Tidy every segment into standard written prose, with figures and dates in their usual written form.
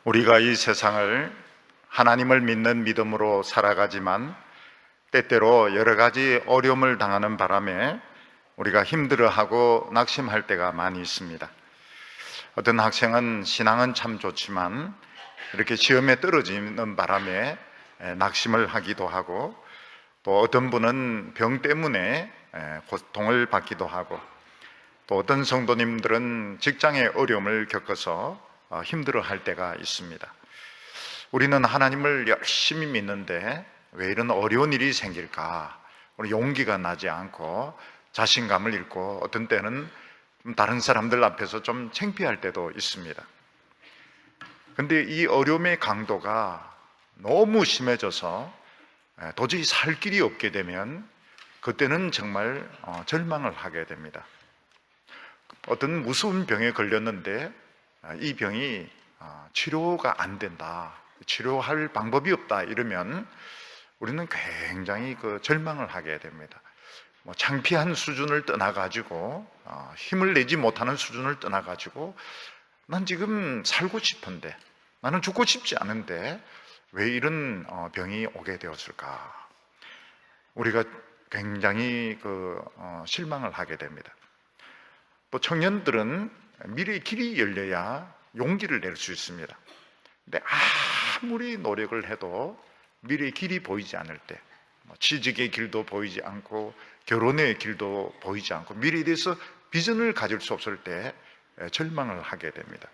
우리가 이 세상을 하나님을 믿는 믿음으로 살아가지만 때때로 여러 가지 어려움을 당하는 바람에 우리가 힘들어하고 낙심할 때가 많이 있습니다. 어떤 학생은 신앙은 참 좋지만 이렇게 시험에 떨어지는 바람에 낙심을 하기도 하고, 또 어떤 분은 병 때문에 고통을 받기도 하고, 또 어떤 성도님들은 직장의 어려움을 겪어서 힘들어할 때가 있습니다. 우리는 하나님을 열심히 믿는데 왜 이런 어려운 일이 생길까? 우리 용기가 나지 않고 자신감을 잃고, 어떤 때는 다른 사람들 앞에서 좀 창피할 때도 있습니다. 근데 이 어려움의 강도가 너무 심해져서 도저히 살 길이 없게 되면 그때는 정말 절망을 하게 됩니다. 어떤 무서운 병에 걸렸는데 이 병이 치료가 안 된다, 치료할 방법이 없다, 이러면 우리는 굉장히 절망을 하게 됩니다. 창피한 수준을 떠나가지고, 힘을 내지 못하는 수준을 떠나가지고, 난 지금 살고 싶은데, 나는 죽고 싶지 않은데 왜 이런 병이 오게 되었을까? 우리가 굉장히 실망을 하게 됩니다. 또 청년들은 미래의 길이 열려야 용기를 낼 수 있습니다. 근데 아무리 노력을 해도 미래의 길이 보이지 않을 때, 취직의 길도 보이지 않고 결혼의 길도 보이지 않고 미래에 대해서 비전을 가질 수 없을 때 절망을 하게 됩니다.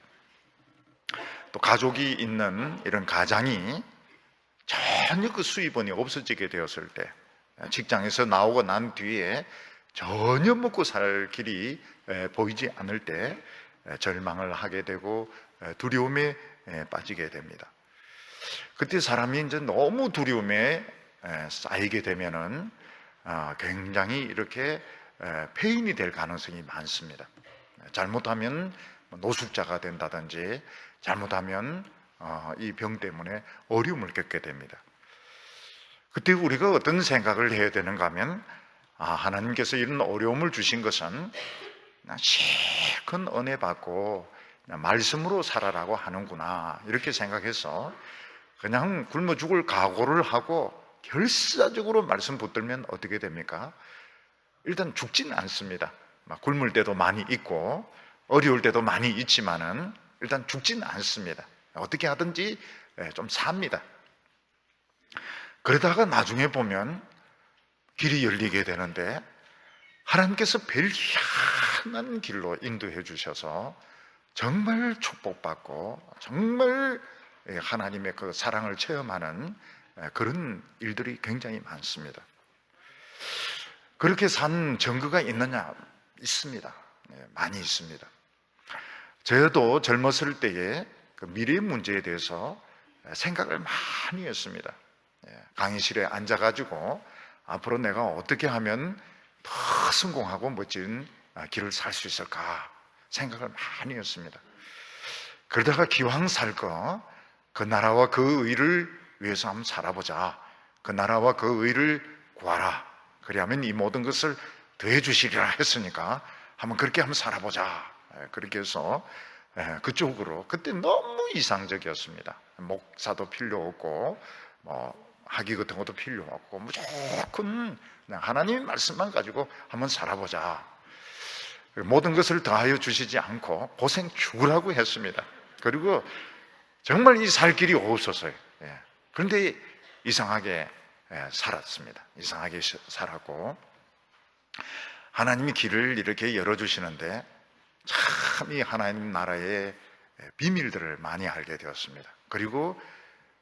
또 가족이 있는 이런 가장이 전혀 수입원이 없어지게 되었을 때, 직장에서 나오고 난 뒤에 전혀 먹고 살 길이 보이지 않을 때 절망을 하게 되고 두려움에 빠지게 됩니다. 그때 사람이 이제 너무 두려움에 쌓이게 되면은 굉장히 이렇게 폐인이 될 가능성이 많습니다. 잘못하면 노숙자가 된다든지, 잘못하면 이 병 때문에 어려움을 겪게 됩니다. 그때 우리가 어떤 생각을 해야 되는가 하면, 하나님께서 이런 어려움을 주신 것은 실컷 은혜 받고 말씀으로 살아라고 하는구나, 이렇게 생각해서 그냥 굶어 죽을 각오를 하고 결사적으로 말씀 붙들면 어떻게 됩니까? 일단 죽지는 않습니다. 굶을 때도 많이 있고 어려울 때도 많이 있지만은 일단 죽지는 않습니다. 어떻게 하든지 좀 삽니다. 그러다가 나중에 보면 길이 열리게 되는데, 하나님께서 별 희한한 길로 인도해 주셔서 정말 축복받고 정말 하나님의 그 사랑을 체험하는 그런 일들이 굉장히 많습니다. 그렇게 산 증거가 있느냐? 있습니다. 많이 있습니다. 저도 젊었을 때에 그 미래 문제에 대해서 생각을 많이 했습니다. 강의실에 앉아가지고 앞으로 내가 어떻게 하면 더 성공하고 멋진 길을 살 수 있을까 생각을 많이 했습니다. 그러다가 기왕 살 거, 그 나라와 그 의를 위해서 한번 살아보자. 그 나라와 그 의를 구하라. 그리하면 이 모든 것을 더해 주시리라 했으니까 한번 그렇게 한번 살아보자. 그렇게 해서 그쪽으로, 그때 너무 이상적이었습니다. 목사도 필요 없고 학위 같은 것도 필요 없고 무조건 그냥 하나님의 말씀만 가지고 한번 살아보자. 모든 것을 더하여 주시지 않고 고생 죽으라고 했습니다. 그리고 정말 이 살 길이 없었어요. 그런데 이상하게 살았습니다. 이상하게 살았고, 하나님이 길을 이렇게 열어주시는데 참 이 하나님 나라의 비밀들을 많이 알게 되었습니다. 그리고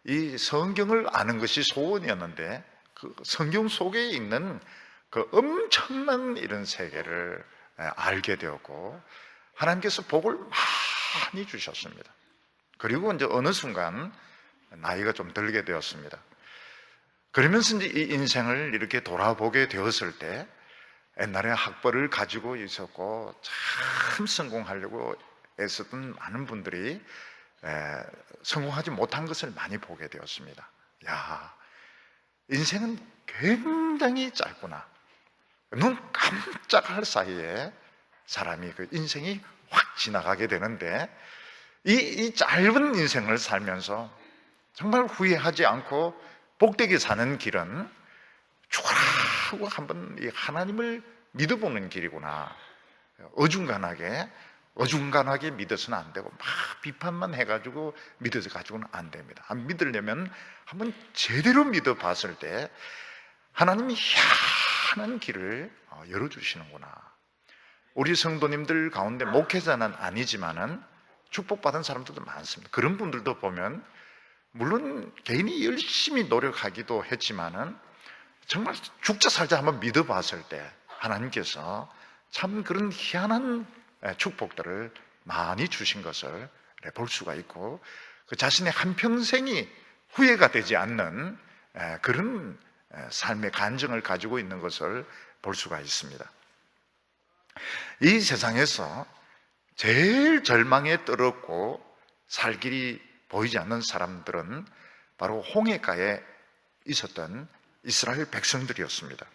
이 성경을 아는 것이 소원이었는데 그 성경 속에 있는 그 엄청난 이런 세계를 알게 되었고, 하나님께서 복을 많이 주셨습니다. 그리고 이제 어느 순간 나이가 좀 들게 되었습니다. 그러면서 이제 이 인생을 이렇게 돌아보게 되었을 때, 옛날에 학벌을 가지고 있었고 참 성공하려고 애썼던 많은 분들이 성공하지 못한 것을 많이 보게 되었습니다. 야, 인생은 굉장히 짧구나. 눈 깜짝할 사이에 사람이 그 인생이 확 지나가게 되는데, 이 짧은 인생을 살면서 정말 후회하지 않고 복되게 사는 길은 죽어라 하고 한번 이 하나님을 믿어보는 길이구나. 어중간하게 믿어서는 안 되고 막 비판만 해가지고 믿어서 가지고는 안 됩니다. 믿으려면 한번 제대로 믿어봤을 때 하나님이 희한한 길을 열어주시는구나. 우리 성도님들 가운데 목회자는 아니지만은 축복받은 사람들도 많습니다. 그런 분들도 보면 물론 개인이 열심히 노력하기도 했지만은 정말 죽자 살자 한번 믿어봤을 때 하나님께서 참 그런 희한한 축복들을 많이 주신 것을 볼 수가 있고, 그 자신의 한평생이 후회가 되지 않는 그런 삶의 간증을 가지고 있는 것을 볼 수가 있습니다. 이 세상에서 제일 절망에 떨었고 살 길이 보이지 않는 사람들은 바로 홍해가에 있었던 이스라엘 백성들이었습니다.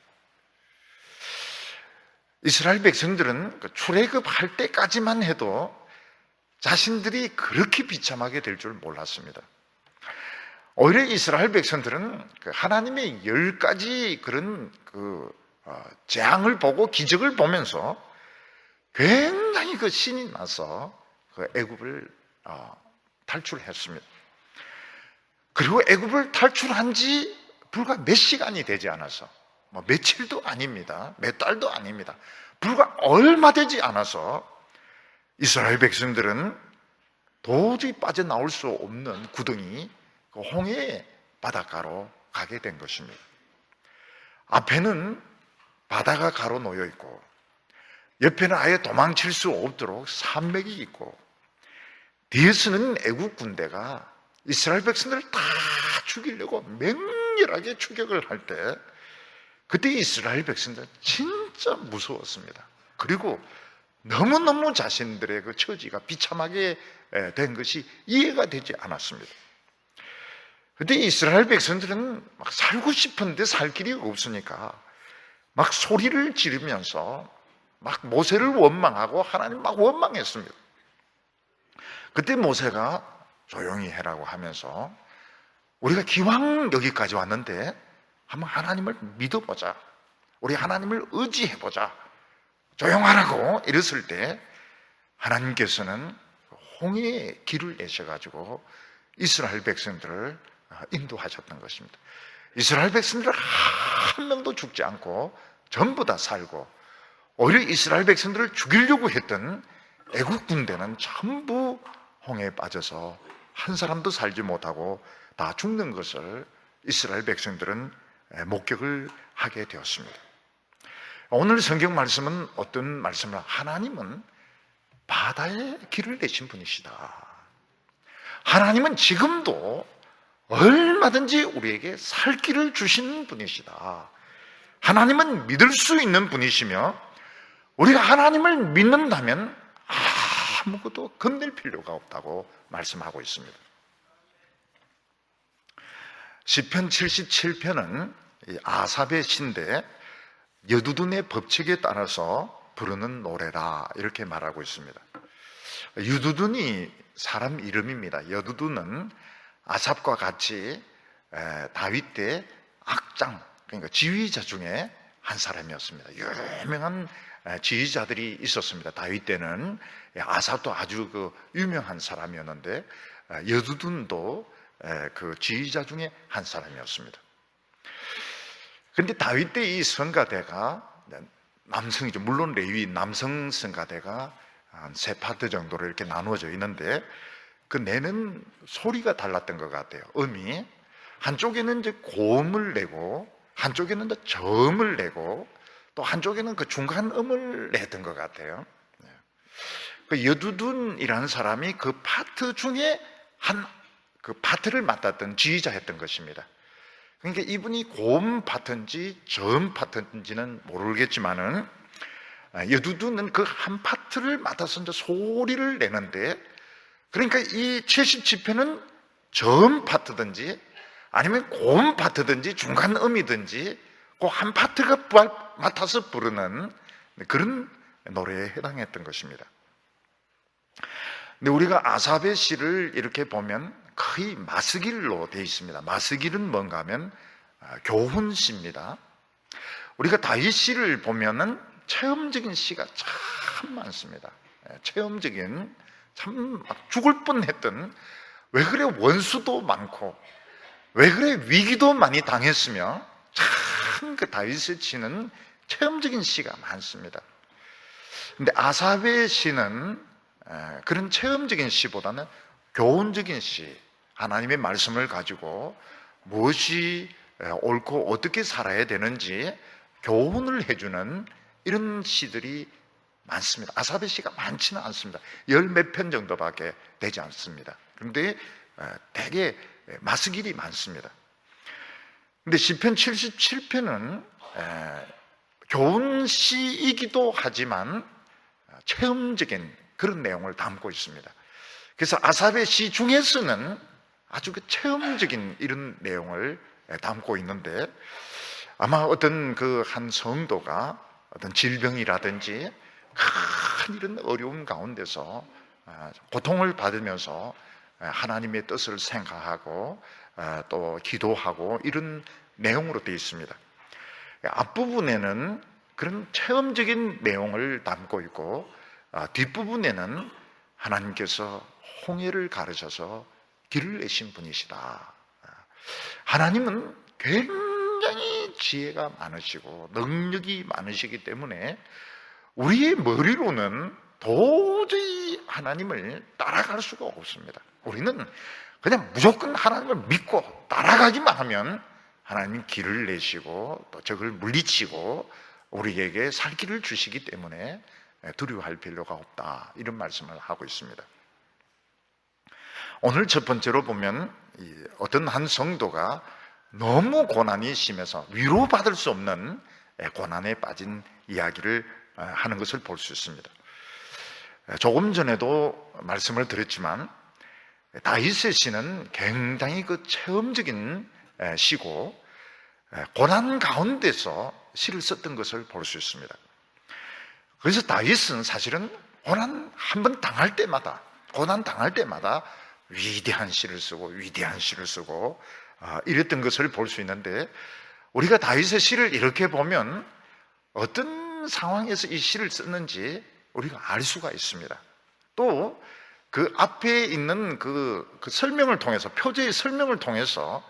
이스라엘 백성들은 출애굽할 때까지만 해도 자신들이 그렇게 비참하게 될 줄 몰랐습니다. 오히려 이스라엘 백성들은 하나님의 10가지 그런 재앙을 보고 기적을 보면서 굉장히 신이 나서 애굽을 탈출했습니다. 그리고 애굽을 탈출한 지 불과 몇 시간이 되지 않아서, 며칠도 아닙니다. 몇 달도 아닙니다. 불과 얼마 되지 않아서 이스라엘 백성들은 도저히 빠져나올 수 없는 구덩이 홍해의 바닷가로 가게 된 것입니다. 앞에는 바다가 가로놓여 있고 옆에는 아예 도망칠 수 없도록 산맥이 있고 뒤에서는 애국 군대가 이스라엘 백성들을 다 죽이려고 맹렬하게 추격을 할 때, 그때 이스라엘 백성들은 진짜 무서웠습니다. 그리고 너무너무 자신들의 처지가 비참하게 된 것이 이해가 되지 않았습니다. 그때 이스라엘 백성들은 막 살고 싶은데 살 길이 없으니까 막 소리를 지르면서 막 모세를 원망하고 하나님 막 원망했습니다. 그때 모세가 조용히 해라고 하면서 우리가 기왕 여기까지 왔는데 한번 하나님을 믿어보자. 우리 하나님을 의지해보자. 조용하라고 이랬을 때 하나님께서는 홍해의 길을 내셔가지고 이스라엘 백성들을 인도하셨던 것입니다. 이스라엘 백성들 한 명도 죽지 않고 전부 다 살고, 오히려 이스라엘 백성들을 죽이려고 했던 애국 군대는 전부 홍해에 빠져서 한 사람도 살지 못하고 다 죽는 것을 이스라엘 백성들은 목격을 하게 되었습니다. 오늘 성경 말씀은 어떤 말씀을, 하나님은 바다에 길을 내신 분이시다. 하나님은 지금도 얼마든지 우리에게 살 길을 주시는 분이시다. 하나님은 믿을 수 있는 분이시며 우리가 하나님을 믿는다면 아무것도 겁낼 필요가 없다고 말씀하고 있습니다. 시편 77편은 아삽의 시인데 여두둔의 법칙에 따라서 부르는 노래라 이렇게 말하고 있습니다. 여두둔이 사람 이름입니다. 여두둔은 아삽과 같이 다윗 때 악장, 그러니까 지휘자 중에 한 사람이었습니다. 유명한 지휘자들이 있었습니다. 다윗 때는 아삽도 아주 유명한 사람이었는데 여두둔도 그 지휘자 중에 한 사람이었습니다. 그런데 다윗 때 이 성가대가 남성이죠. 물론 레위 남성 성가대가 한 세 파트 정도로 이렇게 나누어져 있는데 그 내는 소리가 달랐던 것 같아요. 음이 한쪽에는 이제 고음을 내고 한쪽에는 저음을 내고 또 한쪽에는 그 중간 음을 내던 것 같아요. 그 여두둔이라는 사람이 그 파트 중에 그 파트를 맡았던 지휘자였던 것입니다. 그러니까 이분이 고음 파트인지 저음 파트인지는 모르겠지만은 여두둔은 그 한 파트를 맡아서 이제 소리를 내는데, 그러니까 이 77편은 저음 파트든지 아니면 고음 파트든지 중간 음이든지 그 한 파트가 맡아서 부르는 그런 노래에 해당했던 것입니다. 근데 우리가 아사베 시를 이렇게 보면 거의 마스길로 되어 있습니다. 마스길은 뭔가 하면 교훈시입니다. 우리가 다윗 시를 보면은 체험적인 시가 참 많습니다. 체험적인, 참 죽을 뻔했던, 왜 그래 원수도 많고 왜 그래 위기도 많이 당했으며, 참 그 다윗의 시는 체험적인 시가 많습니다. 근데 아사베 시는 그런 체험적인 시보다는 교훈적인 시, 하나님의 말씀을 가지고 무엇이 옳고 어떻게 살아야 되는지 교훈을 해주는 이런 시들이 많습니다. 아사베 시가 많지는 않습니다. 열 몇 편 정도밖에 되지 않습니다. 그런데 되게 마스길이 많습니다. 근데 시편 77편은 교훈시이기도 하지만 체험적인 그런 내용을 담고 있습니다. 그래서 아사베 시 중에서는 아주 그 체험적인 이런 내용을 담고 있는데, 아마 어떤 그 한 성도가 어떤 질병이라든지 큰 이런 어려움 가운데서 고통을 받으면서 하나님의 뜻을 생각하고 또 기도하고 이런 내용으로 되어 있습니다. 앞부분에는 그런 체험적인 내용을 담고 있고, 뒷부분에는 하나님께서 홍해를 가르셔서 길을 내신 분이시다. 하나님은 굉장히 지혜가 많으시고 능력이 많으시기 때문에 우리의 머리로는 도저히 하나님을 따라갈 수가 없습니다. 우리는 그냥 무조건 하나님을 믿고 따라가기만 하면 하나님 길을 내시고 또 적을 물리치고 우리에게 살 길을 주시기 때문에 두려워할 필요가 없다, 이런 말씀을 하고 있습니다. 오늘 첫 번째로 보면 어떤 한 성도가 너무 고난이 심해서 위로받을 수 없는 고난에 빠진 이야기를 하는 것을 볼 수 있습니다. 조금 전에도 말씀을 드렸지만 다윗의 시는 굉장히 그 체험적인 시고 고난 가운데서 시를 썼던 것을 볼 수 있습니다. 그래서 다윗은 사실은 고난 한번 당할 때마다, 고난 당할 때마다 위대한 시를 쓰고 위대한 시를 쓰고 이랬던 것을 볼 수 있는데, 우리가 다윗의 시를 이렇게 보면 어떤 상황에서 이 시를 썼는지 우리가 알 수가 있습니다. 또 그 앞에 있는 그 설명을 통해서, 표제의 설명을 통해서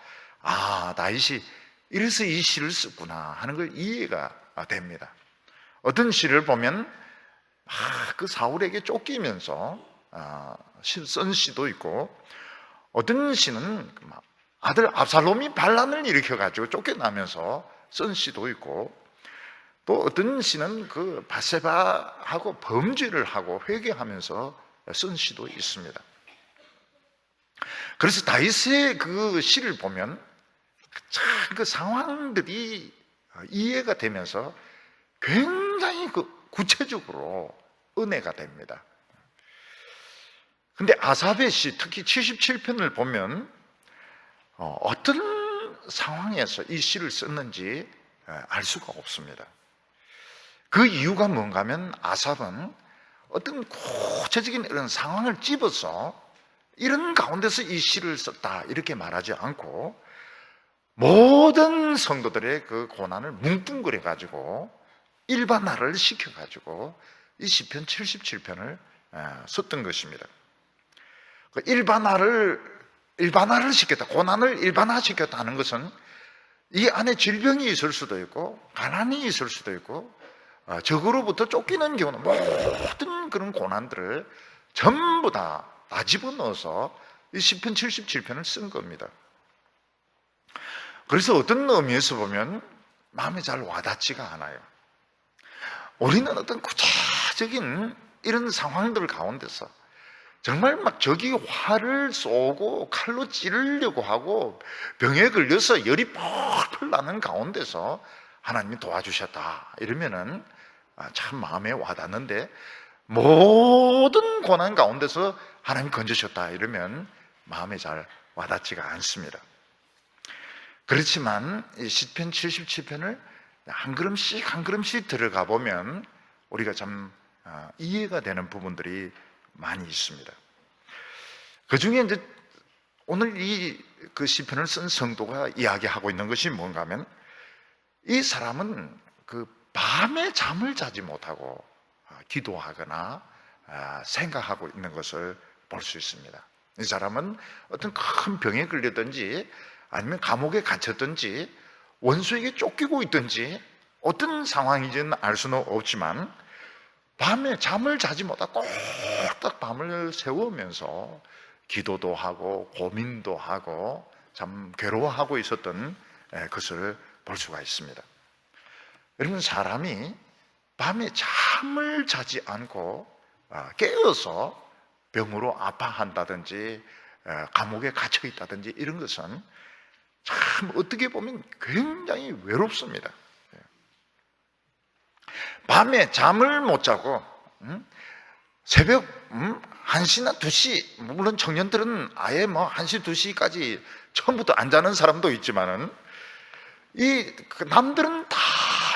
다윗이 이래서 이 시를 썼구나 하는 걸 이해가 됩니다. 어떤 시를 보면 그 사울에게 쫓기면서 쓴 시도 있고, 어떤 시는 아들 압살롬이 반란을 일으켜가지고 쫓겨나면서 쓴 시도 있고, 또 어떤 시는 그 바세바하고 범죄를 하고 회개하면서 쓴 시도 있습니다. 그래서 다윗의 그 시를 보면 참 그 상황들이 이해가 되면서 굉장히 그 구체적으로 은혜가 됩니다. 근데 아사베 시, 특히 77편을 보면 어떤 상황에서 이 시를 썼는지 알 수가 없습니다. 그 이유가 뭔가 하면 아삽은 어떤 구체적인 이런 상황을 집어서 이런 가운데서 이 시를 썼다 이렇게 말하지 않고, 모든 성도들의 그 고난을 뭉뚱그려 가지고 일반화를 시켜 가지고 이 시편 77편을 썼던 것입니다. 일반화를 시켰다, 고난을 일반화시켰다는 것은 이 안에 질병이 있을 수도 있고 가난이 있을 수도 있고 적으로부터 쫓기는 경우는 모든 그런 고난들을 전부 다 집어넣어서 이 시편 77편을 쓴 겁니다. 그래서 어떤 의미에서 보면 마음에 잘 와닿지가 않아요. 우리는 어떤 구체적인 이런 상황들 가운데서 정말 막 적이 활을 쏘고 칼로 찌르려고 하고 병에 걸려서 열이 펄펄 나는 가운데서 하나님이 도와주셨다 이러면은 참 마음에 와닿는데, 모든 고난 가운데서 하나님이 건져주셨다 이러면 마음에 잘 와닿지가 않습니다. 그렇지만 이 시편 77편을 한 걸음씩 한 걸음씩 들어가 보면 우리가 참 이해가 되는 부분들이 많이 있습니다. 그 중에 이제 오늘 이 그 시편을 쓴 성도가 이야기하고 있는 것이 뭔가 하면, 이 사람은 그 밤에 잠을 자지 못하고 기도하거나 생각하고 있는 것을 볼 수 있습니다. 이 사람은 어떤 큰 병에 걸렸든지 아니면 감옥에 갇혔든지 원수에게 쫓기고 있든지 어떤 상황인지는 알 수는 없지만 밤에 잠을 자지 못하고 꼴딱 밤을 새우면서 기도도 하고 고민도 하고 참 괴로워하고 있었던 것을 볼 수가 있습니다. 여러분, 사람이 밤에 잠을 자지 않고 깨어서 병으로 아파한다든지 감옥에 갇혀 있다든지 이런 것은 참 어떻게 보면 굉장히 외롭습니다. 밤에 잠을 못 자고 새벽 1시나 2시, 물론 청년들은 아예 1시, 2시까지 처음부터 안 자는 사람도 있지만은 남들은 다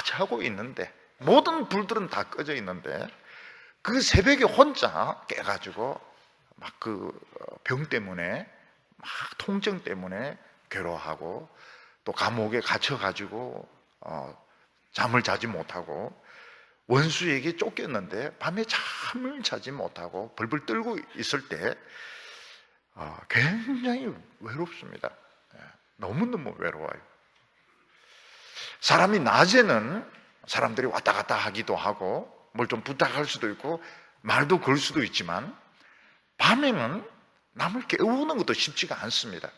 자고 있는데, 모든 불들은 다 꺼져 있는데 그 새벽에 혼자 깨가지고 막 그 병 때문에, 막 통증 때문에 괴로워하고, 또 감옥에 갇혀가지고 잠을 자지 못하고 원수에게 쫓겼는데 밤에 잠을 자지 못하고 벌벌 떨고 있을 때 굉장히 외롭습니다. 너무너무 외로워요. 사람이 낮에는 사람들이 왔다 갔다 하기도 하고 뭘 좀 부탁할 수도 있고 말도 걸 수도 있지만, 밤에는 남을 깨우는 것도 쉽지가 않습니다.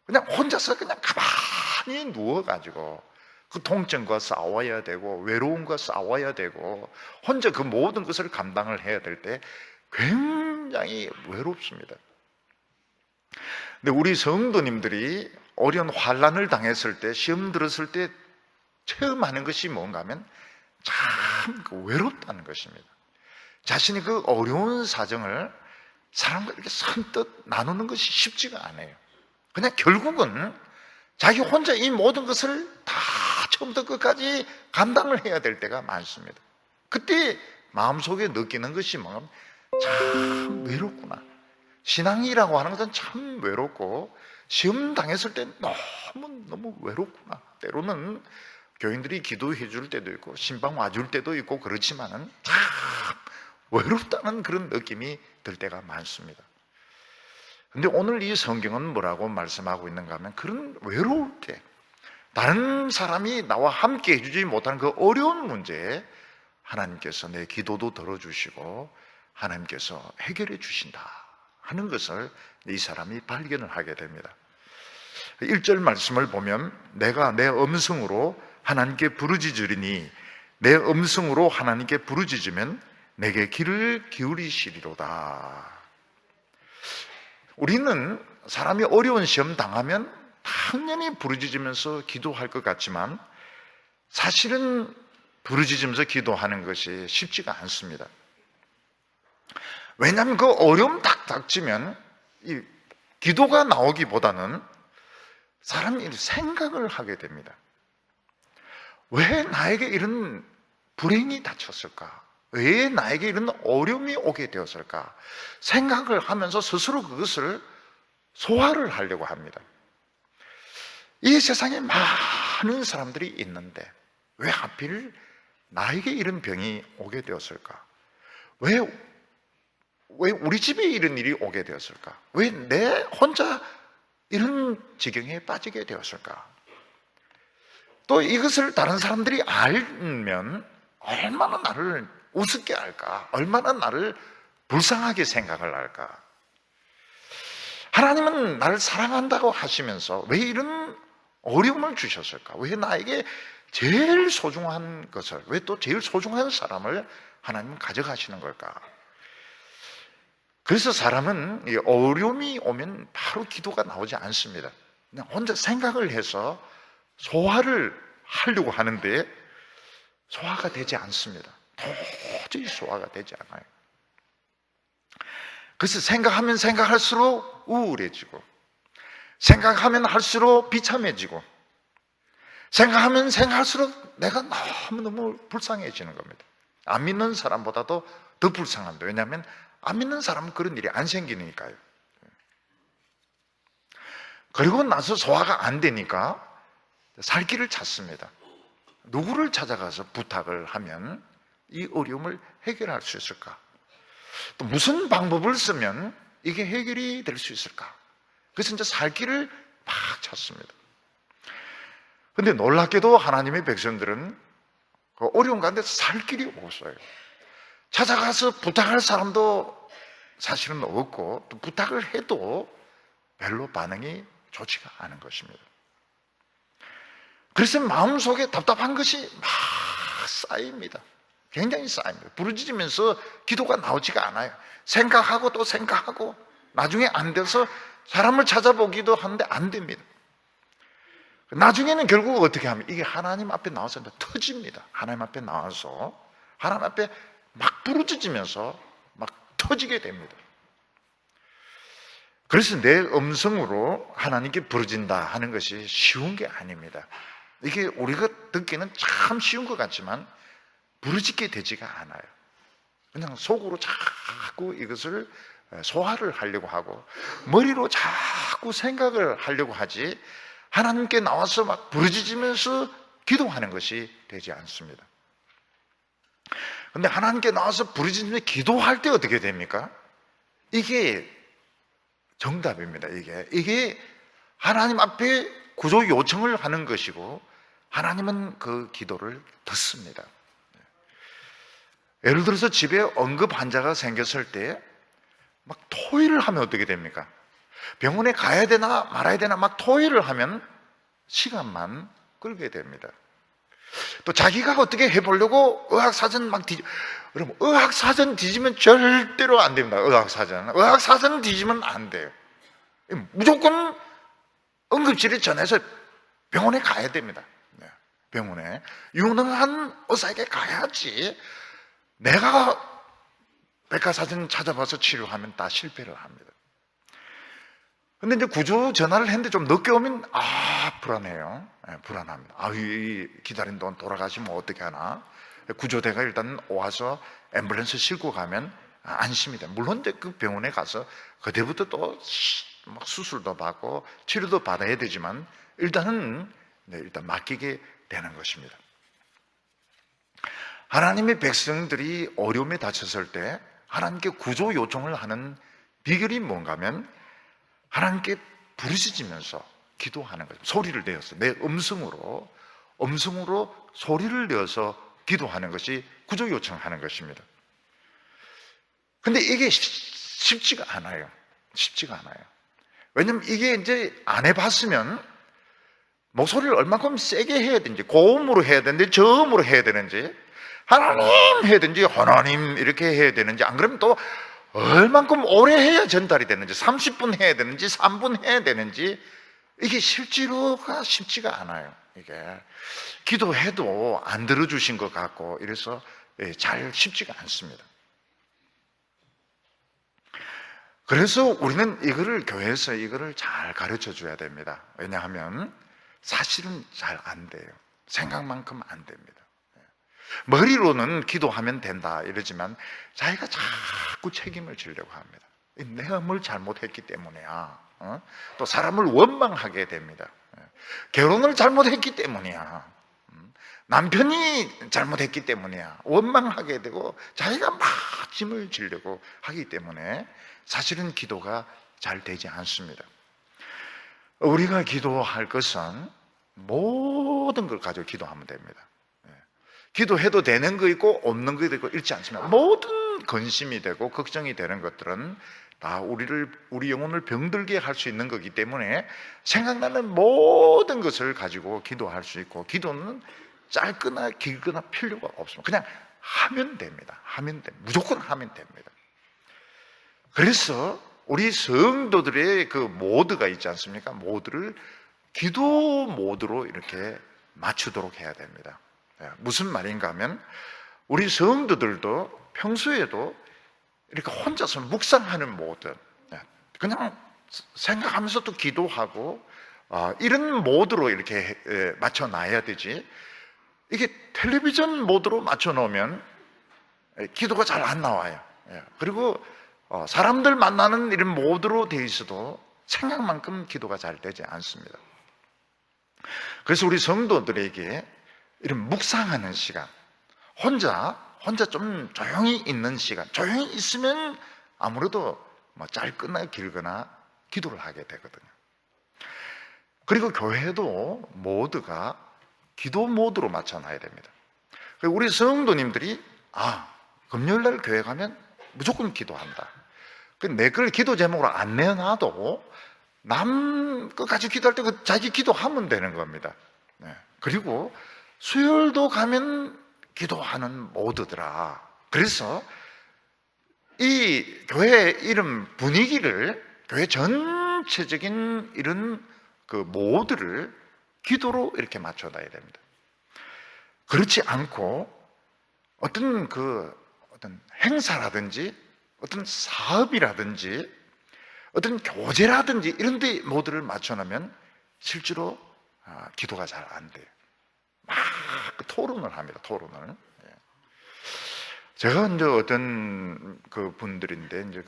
그냥 혼자서 그냥 가만히 누워가지고 그 통증과 싸워야 되고 외로움과 싸워야 되고 혼자 그 모든 것을 감당을 해야 될 때 굉장히 외롭습니다. 근데 우리 성도님들이 어려운 환난을 당했을 때, 시험 들었을 때 처음 하는 것이 뭔가 하면 참 외롭다는 것입니다. 자신이 그 어려운 사정을 사람과 이렇게 선뜻 나누는 것이 쉽지가 않아요. 그냥 결국은 자기 혼자 이 모든 것을 다 처음부터 끝까지 감당을 해야 될 때가 많습니다. 그때 마음속에 느끼는 것이 뭐냐면 참 외롭구나. 신앙이라고 하는 것은 참 외롭고, 시험 당했을 때 너무 외롭구나. 때로는 교인들이 기도해 줄 때도 있고 신방 와줄 때도 있고 그렇지만은 참 외롭다는 그런 느낌이 들 때가 많습니다. 근데 오늘 이 성경은 뭐라고 말씀하고 있는가 하면, 그런 외로울 때 다른 사람이 나와 함께 해주지 못하는 그 어려운 문제에 하나님께서 내 기도도 들어주시고 하나님께서 해결해 주신다 하는 것을 이 사람이 발견을 하게 됩니다. 1절 말씀을 보면, 내가 내 음성으로 하나님께 부르짖으리니 내 음성으로 하나님께 부르짖으면 내게 귀를 기울이시리로다. 우리는 사람이 어려운 시험 당하면 당연히 부르짖으면서 기도할 것 같지만 사실은 부르짖으면서 기도하는 것이 쉽지가 않습니다. 왜냐하면 그 어려움 딱 닥치면 이 기도가 나오기보다는 사람이 생각을 하게 됩니다. 왜 나에게 이런 불행이 닥쳤을까? 왜 나에게 이런 어려움이 오게 되었을까? 생각을 하면서 스스로 그것을 소화를 하려고 합니다. 이 세상에 많은 사람들이 있는데 왜 하필 나에게 이런 병이 오게 되었을까? 왜 우리 집에 이런 일이 오게 되었을까? 왜 내 혼자 이런 지경에 빠지게 되었을까? 또 이것을 다른 사람들이 알면 얼마나 나를 우습게 할까? 얼마나 나를 불쌍하게 생각을 할까? 하나님은 나를 사랑한다고 하시면서 왜 이런 어려움을 주셨을까? 왜 나에게 제일 소중한 것을, 왜 또 제일 소중한 사람을 하나님은 가져가시는 걸까? 그래서 사람은 이 어려움이 오면 바로 기도가 나오지 않습니다. 그냥 혼자 생각을 해서 소화를 하려고 하는데 소화가 되지 않습니다. 도저히 소화가 되지 않아요. 그래서 생각하면 생각할수록 우울해지고, 생각하면 할수록 비참해지고, 생각하면 생각할수록 내가 너무너무 불쌍해지는 겁니다. 안 믿는 사람보다도 더 불쌍합니다. 왜냐하면 안 믿는 사람은 그런 일이 안 생기니까요. 그리고 나서 소화가 안 되니까 살 길을 찾습니다. 누구를 찾아가서 부탁을 하면 이 어려움을 해결할 수 있을까? 또 무슨 방법을 쓰면 이게 해결이 될 수 있을까? 그래서 이제 살 길을 막 찾습니다. 근데 놀랍게도 하나님의 백성들은 그 어려운 가운데 살 길이 없어요. 찾아가서 부탁할 사람도 사실은 없고, 또 부탁을 해도 별로 반응이 좋지가 않은 것입니다. 그래서 마음속에 답답한 것이 막 쌓입니다. 굉장히 쌓입니다. 부르짖으면서 기도가 나오지가 않아요. 생각하고 또 생각하고 나중에 안 돼서 사람을 찾아보기도 하는데 안 됩니다. 나중에는 결국 어떻게 하면 이게 하나님 앞에 나와서 터집니다. 하나님 앞에 나와서 하나님 앞에 막 부르짖으면서 막 터지게 됩니다. 그래서 내 음성으로 하나님께 부르짖는다 하는 것이 쉬운 게 아닙니다. 이게 우리가 듣기는 참 쉬운 것 같지만 부르짖게 되지가 않아요. 그냥 속으로 자꾸 이것을 소화를 하려고 하고 머리로 자꾸 생각을 하려고 하지, 하나님께 나와서 막 부르짖으면서 기도하는 것이 되지 않습니다. 그런데 하나님께 나와서 부르짖으면서 기도할 때 어떻게 됩니까? 이게 정답입니다. 이게 하나님 앞에 구조 요청을 하는 것이고, 하나님은 그 기도를 듣습니다. 예를 들어서 집에 응급 환자가 생겼을 때 막 토의를 하면 어떻게 됩니까? 병원에 가야 되나 말아야 되나 막 토의를 하면 시간만 끌게 됩니다. 또 자기가 어떻게 해보려고 의학사전 막 여러분, 의학사전 뒤지면 절대로 안 됩니다. 의학사전 뒤지면 안 돼요. 무조건 응급실에 전해서 병원에 가야 됩니다. 병원에 유능한 의사에게 가야지, 내가 백과사전 찾아봐서 치료하면 다 실패를 합니다. 근데 이제 구조 전화를 했는데 좀 늦게 오면 불안해요. 불안합니다. 이 기다린 동안 돌아가시면 어떻게 하나. 구조대가 일단 와서 앰뷸런스 싣고 가면 안심이다. 물론 이제 그 병원에 가서 그때부터 또 막 수술도 받고 치료도 받아야 되지만 일단 맡기게 되는 것입니다. 하나님의 백성들이 어려움에 닥쳤을 때 하나님께 구조 요청을 하는 비결이 뭔가 하면 하나님께 부르짖으면서 기도하는 거죠. 소리를 내어서 내 음성으로 소리를 내어서 기도하는 것이 구조 요청하는 것입니다. 근데 이게 쉽지가 않아요. 왜냐면 이게 이제 안 해봤으면 목소리를 얼마큼 세게 해야 되는지, 고음으로 해야 되는지, 저음으로 해야 되는지, 하나님 해야 되는지, 하나님 이렇게 해야 되는지, 안 그러면 또 얼만큼 오래 해야 전달이 되는지, 30분 해야 되는지, 3분 해야 되는지, 이게 실제로가 쉽지가 않아요. 이게 기도해도 안 들어주신 것 같고 이래서 잘 쉽지가 않습니다. 그래서 우리는 교회에서 이거를 잘 가르쳐 줘야 됩니다. 왜냐하면 사실은 잘 안 돼요. 생각만큼 안 됩니다. 머리로는 기도하면 된다 이러지만 자기가 자꾸 책임을 지려고 합니다. 내가 뭘 잘못했기 때문이야. 또 사람을 원망하게 됩니다. 결혼을 잘못했기 때문이야. 남편이 잘못했기 때문이야. 원망하게 되고 자기가 막 짐을 지려고 하기 때문에 사실은 기도가 잘 되지 않습니다. 우리가 기도할 것은 모든 걸 가지고 기도하면 됩니다. 기도해도 되는 거 있고 없는 거 있고 잃지 않습니다. 모든 근심이 되고 걱정이 되는 것들은 다 우리 영혼을 병들게 할 수 있는 거기 때문에 생각나는 모든 것을 가지고 기도할 수 있고, 기도는 짧거나 길거나 필요가 없습니다. 그냥 하면 됩니다. 무조건 하면 됩니다. 그래서 우리 성도들의 그 모드가 있지 않습니까? 모드를 기도 모드로 이렇게 맞추도록 해야 됩니다. 무슨 말인가 하면 우리 성도들도 평소에도 이렇게 혼자서 묵상하는 모드, 그냥 생각하면서 또 기도하고 이런 모드로 이렇게 맞춰놔야 되지, 이게 텔레비전 모드로 맞춰놓으면 기도가 잘 안 나와요. 그리고 사람들 만나는 이런 모드로 돼 있어도 생각만큼 기도가 잘 되지 않습니다. 그래서 우리 성도들에게 이런 묵상하는 시간, 혼자 좀 조용히 있는 시간, 조용히 있으면 아무래도 뭐 짧거나 길거나 기도를 하게 되거든요. 그리고 교회도 모두가 기도 모드로 맞춰놔야 됩니다. 우리 성도님들이 금요일날 교회 가면 무조건 기도한다. 내 걸 기도 제목으로 안 내놔도 남 끝까지 기도할 때 자기 기도하면 되는 겁니다. 그리고 수요일도 가면 기도하는 모드더라. 그래서 이 교회 이런 분위기를, 교회 전체적인 이런 그 모드를 기도로 이렇게 맞춰놔야 됩니다. 그렇지 않고 어떤 행사라든지 어떤 사업이라든지 어떤 교제라든지 이런 데 모드를 맞춰놓으면 실제로 기도가 잘 안 돼요. 막 토론을 합니다. 토론을. 제가 이제 어떤 그 분들인데 이제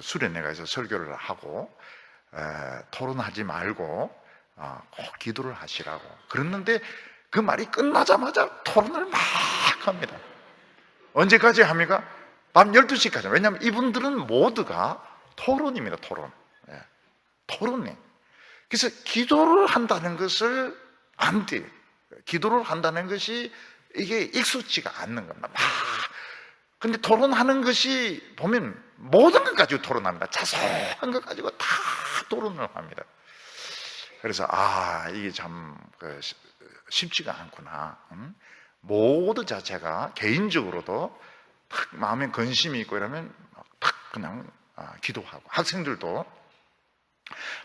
수련회 가서 설교를 하고 토론하지 말고 꼭 기도를 하시라고 그랬는데 그 말이 끝나자마자 토론을 막 합니다. 언제까지 합니까? 밤 12시까지. 왜냐하면 이분들은 모두가 토론입니다. 토론. 토론이. 그래서 기도를 한다는 것을 안 돼요. 기도를 한다는 것이 이게 익숙지가 않는 겁니다. 근데 토론하는 것이 보면 모든 것 가지고 토론합니다. 자세한 것 가지고 다 토론을 합니다. 그래서 이게 참 쉽지가 않구나. 모두 자체가 개인적으로도 탁 마음에 근심이 있고 이러면 탁 그냥 기도하고, 학생들도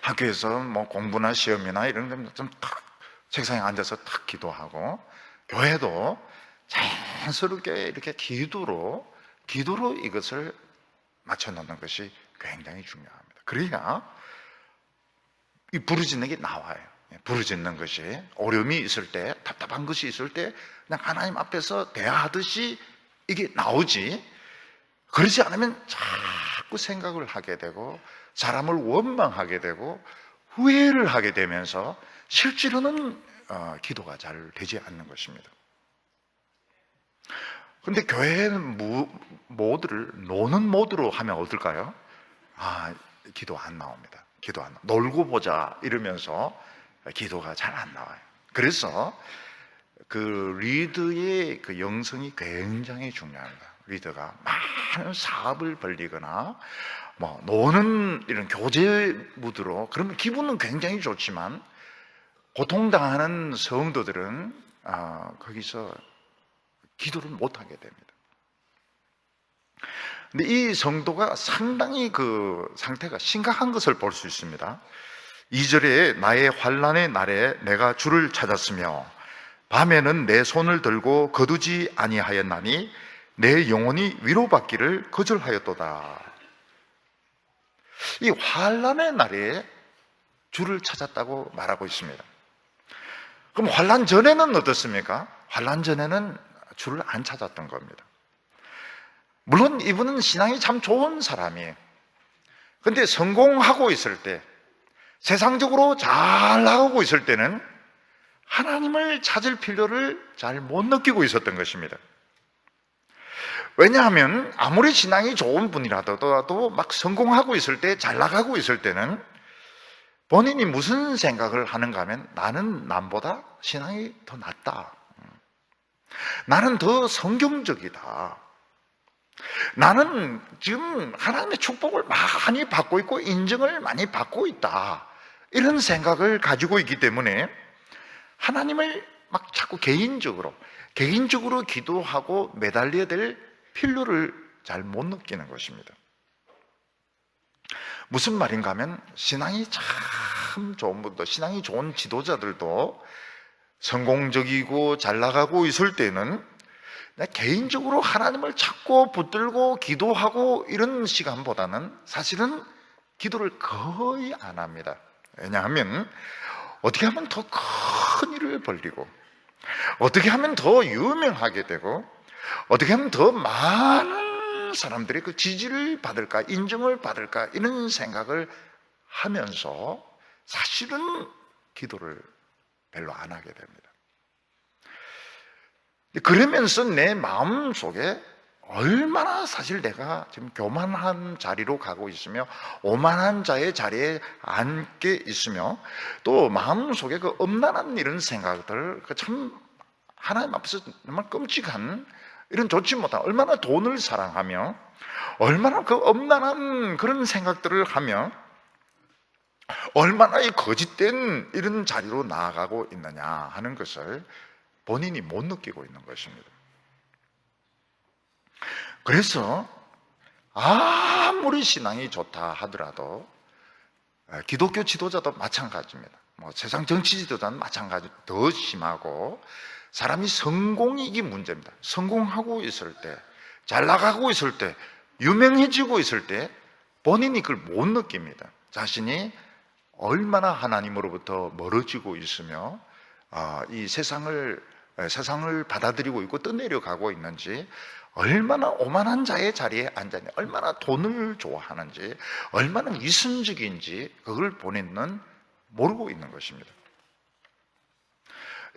학교에서 뭐 공부나 시험이나 이런 데는 좀 탁 책상에 앉아서 탁 기도하고, 교회도 자연스럽게 이렇게 기도로 이것을 맞춰놓는 것이 굉장히 중요합니다. 그래야 이 부르짖는 게 나와요. 부르짖는 것이 어려움이 있을 때, 답답한 것이 있을 때 그냥 하나님 앞에서 대화하듯이 이게 나오지, 그러지 않으면 자꾸 생각을 하게 되고 사람을 원망하게 되고 후회를 하게 되면서 실제로는 기도가 잘 되지 않는 것입니다. 그런데 교회는 모드를 노는 모드로 하면 어떨까요? 기도 안 나옵니다. 기도 안 나와. 놀고 보자 이러면서 기도가 잘 안 나와요. 그래서 그 리더의 그 영성이 굉장히 중요합니다. 리더가 많은 사업을 벌리거나 뭐 노는 이런 교제 무드로, 그러면 기분은 굉장히 좋지만 고통당하는 성도들은 거기서 기도를 못하게 됩니다. 근데 이 성도가 상당히 그 상태가 심각한 것을 볼 수 있습니다. 2절에 나의 환난의 날에 내가 주를 찾았으며 밤에는 내 손을 들고 거두지 아니하였나니 내 영혼이 위로받기를 거절하였도다. 이 환난의 날에 주를 찾았다고 말하고 있습니다. 그럼 환난 전에는 어떻습니까? 환난 전에는 주를 안 찾았던 겁니다. 물론 이분은 신앙이 참 좋은 사람이에요. 근데 성공하고 있을 때, 세상적으로 잘 나가고 있을 때는 하나님을 찾을 필요를 잘 못 느끼고 있었던 것입니다. 왜냐하면 아무리 신앙이 좋은 분이라도 막 성공하고 있을 때, 잘 나가고 있을 때는 본인이 무슨 생각을 하는가 하면 나는 남보다 신앙이 더 낫다, 나는 더 성경적이다, 나는 지금 하나님의 축복을 많이 받고 있고 인정을 많이 받고 있다, 이런 생각을 가지고 있기 때문에 하나님을 막 자꾸 개인적으로 기도하고 매달려야 될 필요를 잘 못 느끼는 것입니다. 무슨 말인가 하면 신앙이 참 좋은 분도, 신앙이 좋은 지도자들도 성공적이고 잘 나가고 있을 때는 개인적으로 하나님을 찾고 붙들고 기도하고 이런 시간보다는 사실은 기도를 거의 안 합니다. 왜냐하면 어떻게 하면 더 큰 일을 벌리고, 어떻게 하면 더 유명하게 되고, 어떻게 하면 더 많은 다른 사람들의 그 지지를 받을까, 인정을 받을까, 이런 생각을 하면서 사실은 기도를 별로 안 하게 됩니다. 그러면서 내 마음 속에 얼마나 사실 내가 지금 교만한 자리로 가고 있으며 오만한 자의 자리에 앉게 있으며 또 마음속에 그 엄란한 이런 생각들, 참 하나님 앞에서 정말 끔찍한 이런 좋지 못한, 얼마나 돈을 사랑하며 얼마나 그 엄란한 그런 생각들을 하며 얼마나 이 거짓된 이런 자리로 나아가고 있느냐 하는 것을 본인이 못 느끼고 있는 것입니다. 그래서 아무리 신앙이 좋다 하더라도 기독교 지도자도 마찬가지입니다. 세상 정치 지도자는 마찬가지, 더 심하고 사람이 성공이 이게 문제입니다. 성공하고 있을 때, 잘 나가고 있을 때, 유명해지고 있을 때 본인이 그걸 못 느낍니다. 자신이 얼마나 하나님으로부터 멀어지고 있으며 이 세상을 받아들이고 있고 떠내려가고 있는지, 얼마나 오만한 자의 자리에 앉았냐, 얼마나 돈을 좋아하는지, 얼마나 위선적인지 그걸 본인은 모르고 있는 것입니다.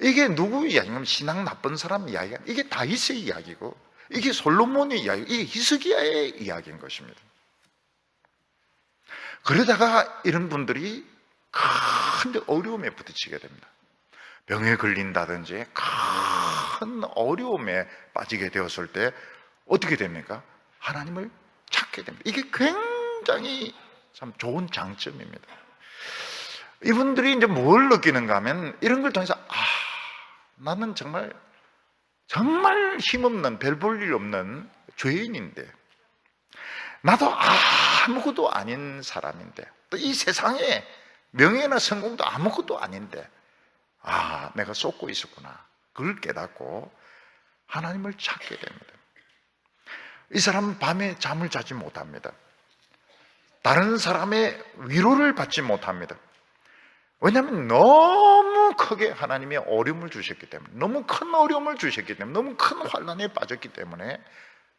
이게 누구 이야기냐면 신앙 나쁜 사람 이야기가, 이게 다윗의 이야기고 이게 솔로몬의 이야기, 이게 히스기야의 이야기인 것입니다. 그러다가 이런 분들이 큰 어려움에 부딪히게 됩니다. 병에 걸린다든지 큰 어려움에 빠지게 되었을 때 어떻게 됩니까? 하나님을 찾게 됩니다. 이게 굉장히 참 좋은 장점입니다. 이분들이 이제 뭘 느끼는가 하면 이런 걸 통해서 나는 정말 힘없는, 별 볼 일 없는 죄인인데, 나도 아무것도 아닌 사람인데, 또 이 세상에 명예나 성공도 아무것도 아닌데 내가 쏟고 있었구나, 그걸 깨닫고 하나님을 찾게 됩니다. 이 사람은 밤에 잠을 자지 못합니다. 다른 사람의 위로를 받지 못합니다. 왜냐하면 너무 크게 하나님이 어려움을 주셨기 때문에, 너무 큰 어려움을 주셨기 때문에, 너무 큰 환난에 빠졌기 때문에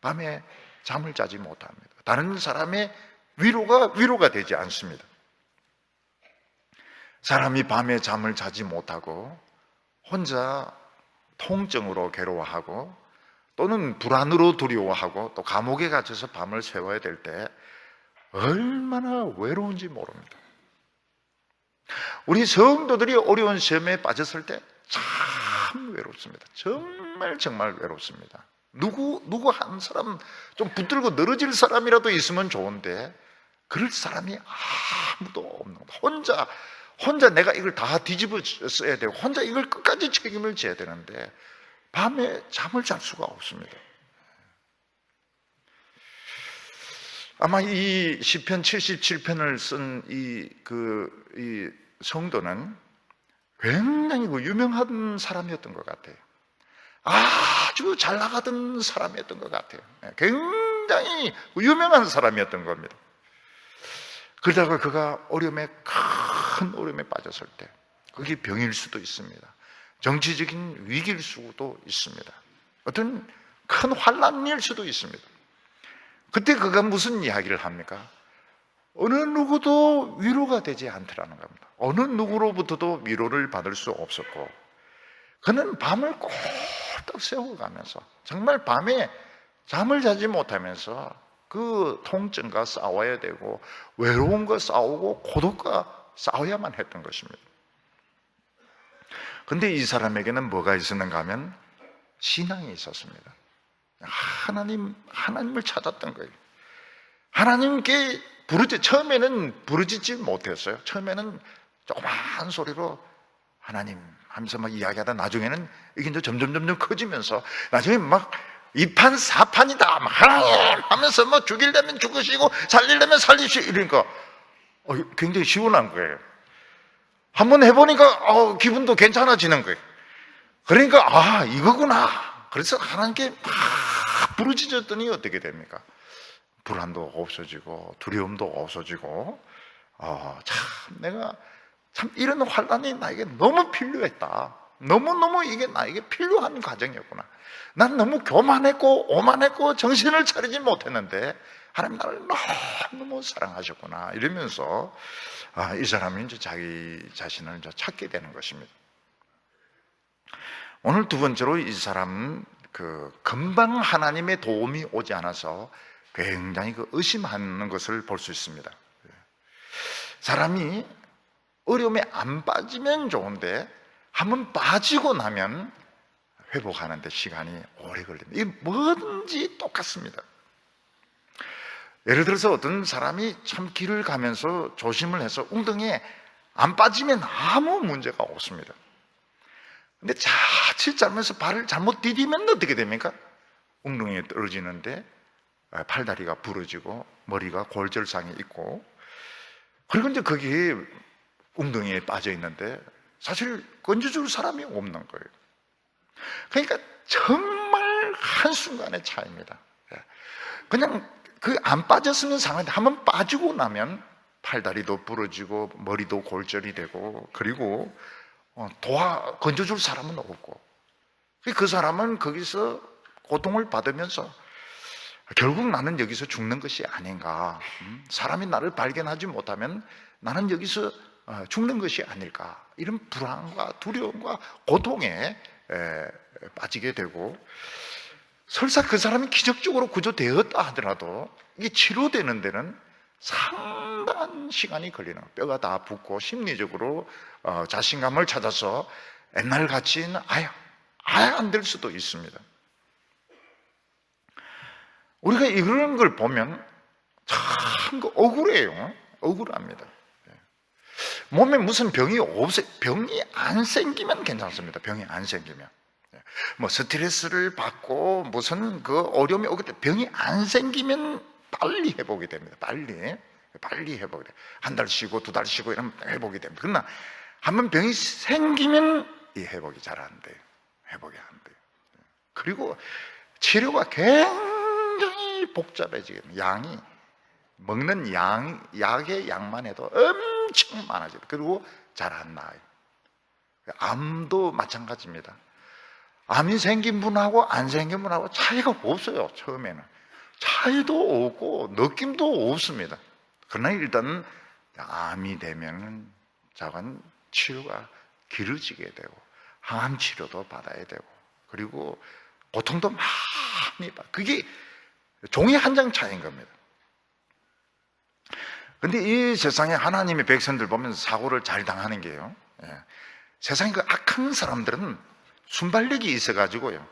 밤에 잠을 자지 못합니다. 다른 사람의 위로가 되지 않습니다. 사람이 밤에 잠을 자지 못하고 혼자 통증으로 괴로워하고 또는 불안으로 두려워하고 또 감옥에 갇혀서 밤을 새워야 될 때 얼마나 외로운지 모릅니다. 우리 성도들이 어려운 시험에 빠졌을 때 참 외롭습니다. 정말 외롭습니다. 누구 한 사람 좀 붙들고 늘어질 사람이라도 있으면 좋은데 그럴 사람이 아무도 없는 겁니다. 혼자 내가 이걸 다 뒤집어 써야 되고 혼자 이걸 끝까지 책임을 져야 되는데 밤에 잠을 잘 수가 없습니다. 아마 이 시편 77편을 쓴 이 성도는 굉장히 유명한 사람이었던 것 같아요. 아주 잘 나가던 사람이었던 것 같아요. 굉장히 유명한 사람이었던 겁니다. 그러다가 그가 큰 어려움에 빠졌을 때, 그게 병일 수도 있습니다. 정치적인 위기일 수도 있습니다. 어떤 큰 환난일 수도 있습니다. 그때 그가 무슨 이야기를 합니까? 어느 누구도 위로가 되지 않더라는 겁니다. 어느 누구로부터도 위로를 받을 수 없었고, 그는 밤을 꼴딱 새워가면서 정말 밤에 잠을 자지 못하면서 그 통증과 싸워야 되고 외로움과 싸우고 고독과 싸워야만 했던 것입니다. 근데 이 사람에게는 뭐가 있었는가 하면 신앙이 있었습니다. 하나님을 찾았던 거예요. 하나님께 처음에는 부르짖지 못했어요. 처음에는 조그만 소리로 하나님 하면서 막 이야기하다 나중에는 이게 이제 점점 커지면서 나중에 막 이판 사판이다 하나님 하면서 뭐 죽이려면 죽으시고 살리려면 살리시고 이러니까 굉장히 시원한 거예요. 한번 해보니까 기분도 괜찮아지는 거예요. 그러니까 이거구나. 그래서 하나님께 막 부르짖었더니 어떻게 됩니까? 불안도 없어지고 두려움도 없어지고 내가 참 이런 환난이 나에게 너무 필요했다. 너무너무 이게 나에게 필요한 과정이었구나. 난 너무 교만했고 오만했고 정신을 차리지 못했는데 하나님 나를 너무 사랑하셨구나 이러면서 이 사람이 이제 자기 자신을 이제 찾게 되는 것입니다. 오늘 두 번째로 이 사람은 금방 하나님의 도움이 오지 않아서 굉장히 의심하는 것을 볼 수 있습니다. 사람이 어려움에 안 빠지면 좋은데 한번 빠지고 나면 회복하는데 시간이 오래 걸립니다. 이게 뭐든지 똑같습니다. 예를 들어서 어떤 사람이 참 길을 가면서 조심을 해서 웅덩이에 안 빠지면 아무 문제가 없습니다. 근데 자칫 잘못해서 발을 잘못 디디면 어떻게 됩니까? 웅덩이에 떨어지는데 팔다리가 부러지고 머리가 골절상이 있고, 그리고 이제 거기 웅덩이에 빠져 있는데 사실 건져줄 사람이 없는 거예요. 그러니까 정말 한순간의 차이입니다. 그냥 안 빠졌으면 상관인데 한번 빠지고 나면 팔다리도 부러지고 머리도 골절이 되고, 그리고 건져줄 사람은 없고, 그 사람은 거기서 고통을 받으면서 결국 나는 여기서 죽는 것이 아닌가, 사람이 나를 발견하지 못하면 나는 여기서 죽는 것이 아닐까, 이런 불안과 두려움과 고통에 빠지게 되고, 설사 그 사람이 기적적으로 구조되었다 하더라도 이게 치료되는 데는 상당한 시간이 걸리는 거예요. 뼈가 다 붓고 심리적으로 자신감을 찾아서 옛날 같이는 아예 안 될 수도 있습니다. 우리가 이런 걸 보면 참 억울해요. 억울합니다. 몸에 무슨 병이 없어요. 병이 안 생기면 괜찮습니다. 병이 안 생기면 뭐 스트레스를 받고 무슨 어려움이 오기 때문에 병이 안 생기면 빨리 회복이 됩니다. 빨리 회복이 돼요. 한 달 쉬고 두 달 쉬고 이러면 회복이 됩니다. 그러나 한번 병이 생기면 이 회복이 잘 안 돼요. 회복이 안 돼요. 그리고 치료가 굉장히 복잡해지게 됩니다. 먹는 약의 양만 해도 엄청 많아져요. 그리고 잘 안 나아요. 암도 마찬가지입니다. 암이 생긴 분하고 안 생긴 분하고 차이가 없어요. 처음에는 차이도 없고 느낌도 없습니다. 그러나 일단 암이 되면은 자관 치료가 길어지게 되고 항암 치료도 받아야 되고, 그리고 고통도 많이 받고, 그게 종이 한 장 차이인 겁니다. 근데 이 세상에 하나님의 백성들 보면 사고를 잘 당하는 게요, 세상에 악한 사람들은 순발력이 있어가지고요,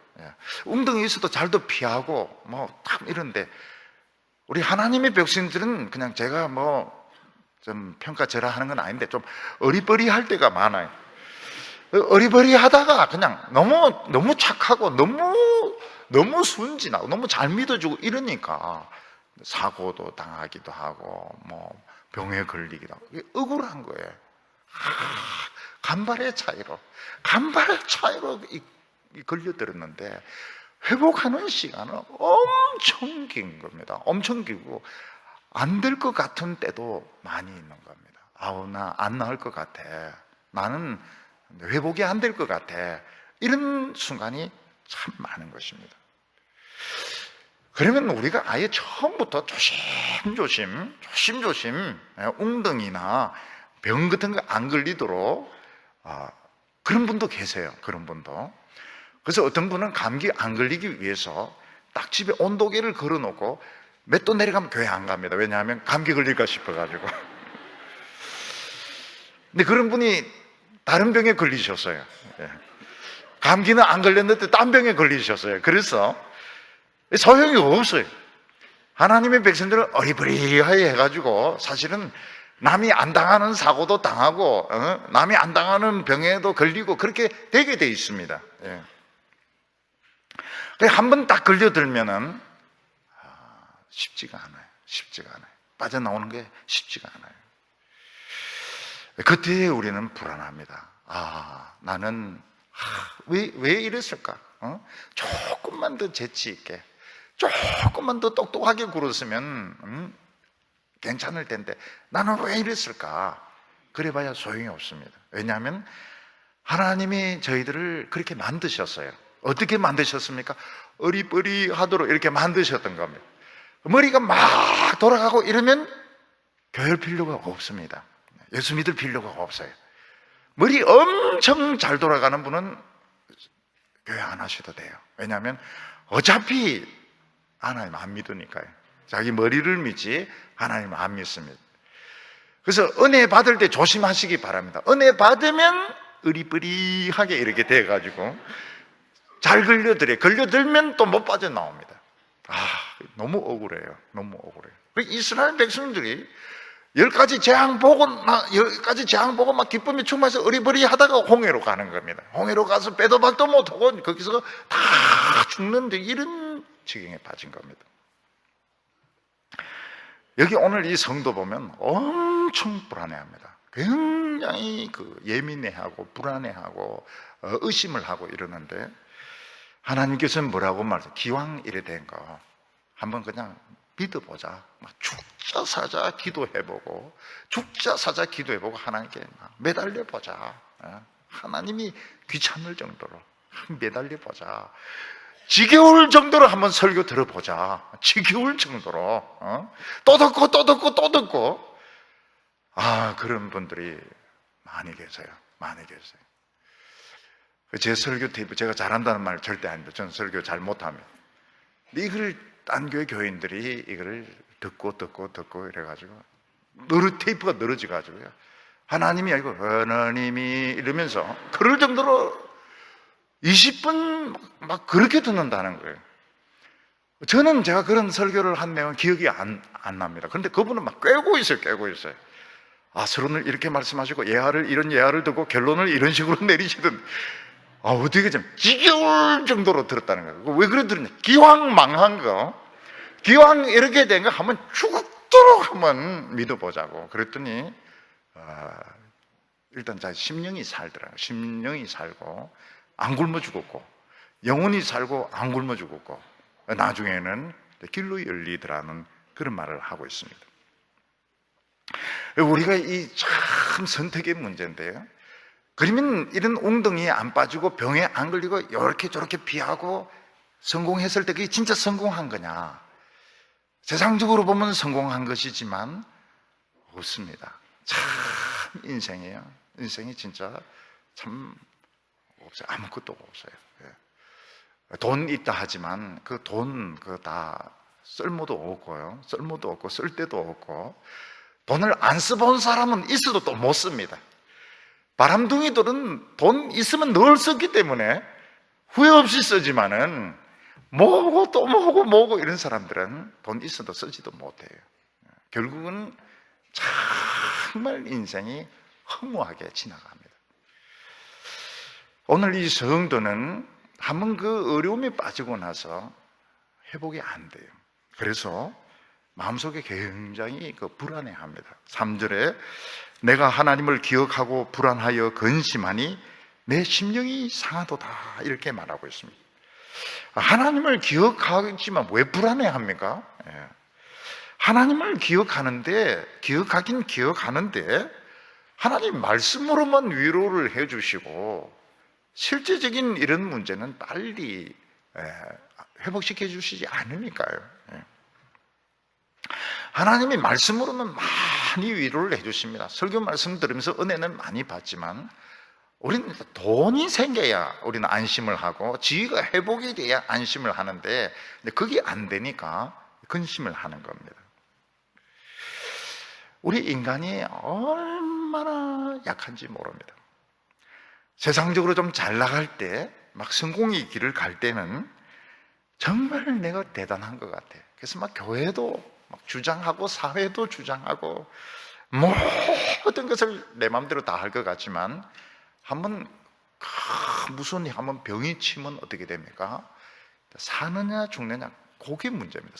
웅덩이 있어도 잘도 피하고 참 이런데, 우리 하나님의 백성들은 그냥 제가 좀 평가절하하는 건 아닌데 좀 어리버리할 때가 많아요. 어리버리하다가 그냥 너무 착하고 너무 순진하고 너무 잘 믿어주고 이러니까 사고도 당하기도 하고 병에 걸리기도 하고, 억울한 거예요. 간발의 차이로 걸려들었는데 회복하는 시간은 엄청 긴 겁니다. 엄청 길고 안 될 것 같은 때도 많이 있는 겁니다. 나 안 나을 것 같아, 나는 회복이 안 될 것 같아, 이런 순간이 참 많은 것입니다. 그러면 우리가 아예 처음부터 조심조심 웅덩이나 병 같은 거 안 걸리도록, 그런 분도 계세요. 그런 분도. 그래서 어떤 분은 감기 안 걸리기 위해서 딱 집에 온도계를 걸어놓고 몇 도 내려가면 교회 안 갑니다. 왜냐하면 감기 걸릴까 싶어가지고. 근데 그런 분이 다른 병에 걸리셨어요. 감기는 안 걸렸는데 딴 병에 걸리셨어요. 그래서 소용이 없어요. 하나님의 백성들은 어리버리하게 해가지고 사실은 남이 안 당하는 사고도 당하고 남이 안 당하는 병에도 걸리고 그렇게 되게 돼 있습니다. 한 번 딱 걸려들면은 쉽지가 않아요. 빠져나오는 게 쉽지가 않아요. 그때 우리는 불안합니다. 나는 왜 이랬을까? 조금만 더 재치 있게, 조금만 더 똑똑하게 굴었으면 괜찮을 텐데 나는 왜 이랬을까? 그래봐야 소용이 없습니다. 왜냐하면 하나님이 저희들을 그렇게 만드셨어요. 어떻게 만드셨습니까? 어리버리하도록 이렇게 만드셨던 겁니다. 머리가 막 돌아가고 이러면 교회를 필요가 없습니다. 예수 믿을 필요가 없어요. 머리 엄청 잘 돌아가는 분은 교회 안 하셔도 돼요. 왜냐하면 어차피 하나님 안 믿으니까요. 자기 머리를 믿지 하나님 안 믿습니다. 그래서 은혜 받을 때 조심하시기 바랍니다. 은혜 받으면 으리버리하게 이렇게 돼가지고 잘 걸려들어요. 걸려들면 또 못 빠져나옵니다. 너무 억울해요. 너무 억울해요. 이스라엘 백성들이 10가지 재앙 보고 막 기쁨에 충만해서 어리버리 하다가 홍해로 가는 겁니다. 홍해로 가서 빼도 박도 못하고 거기서 다 죽는데 이런 지경에 빠진 겁니다. 여기 오늘 이 성도 보면 엄청 불안해합니다. 굉장히 예민해하고 불안해하고 의심을 하고 이러는데 하나님께서는 뭐라고 말해요? 기왕 이래 된 거 한번 그냥 믿어보자. 죽자 사자 기도해보고 죽자 사자 기도해보고 하나님께 매달려보자. 하나님이 귀찮을 정도로 매달려보자. 지겨울 정도로 한번 설교 들어보자. 지겨울 정도로 또 듣고 또 듣고 또 듣고 그런 분들이 많이 계세요. 많이 계세요. 제 설교 테이프 제가 잘한다는 말 절대 아닙니다. 저는 설교 잘 못합니다. 이걸 딴 교회 교인들이 이거를 듣고 이래가지고 테이프가 늘어져가지고요. 하나님이 아니고 하나님이 이러면서 그럴 정도로 20분 막 그렇게 듣는다는 거예요. 저는 제가 그런 설교를 한 내용은 기억이 안 납니다. 그런데 그분은 막 꿰고 있어요. 서론을 이렇게 말씀하시고 이런 예화를 듣고 결론을 이런 식으로 내리시던 어떻게 좀 지겨울 정도로 들었다는 거예요. 왜 그래 들었냐? 기왕 망한 거, 기왕 이렇게 된 거 한번 죽도록 한번 믿어보자고. 그랬더니 일단 자기 심령이 살더라고요. 심령이 살고 안 굶어 죽었고 영혼이 살고 안 굶어 죽었고 나중에는 길로 열리더라는 그런 말을 하고 있습니다. 우리가 이 참 선택의 문제인데요. 그러면 이런 웅덩이에 안 빠지고 병에 안 걸리고 이렇게 저렇게 피하고 성공했을 때 그게 진짜 성공한 거냐? 세상적으로 보면 성공한 것이지만 없습니다. 참 인생이에요. 인생이 진짜 참 없어요. 아무것도 없어요. 돈 있다 하지만 그 돈 다 쓸모도 없고요. 쓸모도 없고 쓸 데도 없고 돈을 안 써본 사람은 있어도 또 못 씁니다. 바람둥이들은 돈 있으면 늘 썼기 때문에 후회 없이 쓰지만은 뭐고 또 뭐고 이런 사람들은 돈 있어도 쓰지도 못해요. 결국은 정말 인생이 허무하게 지나갑니다. 오늘 이 성도는 한번 그 어려움에 빠지고 나서 회복이 안 돼요. 그래서 마음속에 굉장히 불안해합니다. 3절에 내가 하나님을 기억하고 불안하여 근심하니 내 심령이 상하도다 이렇게 말하고 있습니다. 하나님을 기억하지만 왜 불안해합니까? 하나님을 기억하긴 기억하는데 하나님 말씀으로만 위로를 해주시고 실제적인 이런 문제는 빨리 회복시켜 주시지 않으니까요. 하나님이 말씀으로는 많이 위로를 해주십니다. 설교 말씀 들으면서 은혜는 많이 받지만 우리는 돈이 생겨야 우리는 안심을 하고 지위가 회복이 돼야 안심을 하는데 그게 안 되니까 근심을 하는 겁니다. 우리 인간이 얼마나 약한지 모릅니다. 세상적으로 좀 잘 나갈 때, 막 성공의 길을 갈 때는 정말 내가 대단한 것 같아. 그래서 막 교회도 막 주장하고 사회도 주장하고 모든 것을 내 마음대로 다 할 것 같지만 한번 무슨 한번 병이 치면 어떻게 됩니까? 사느냐 죽느냐 그게 문제입니다.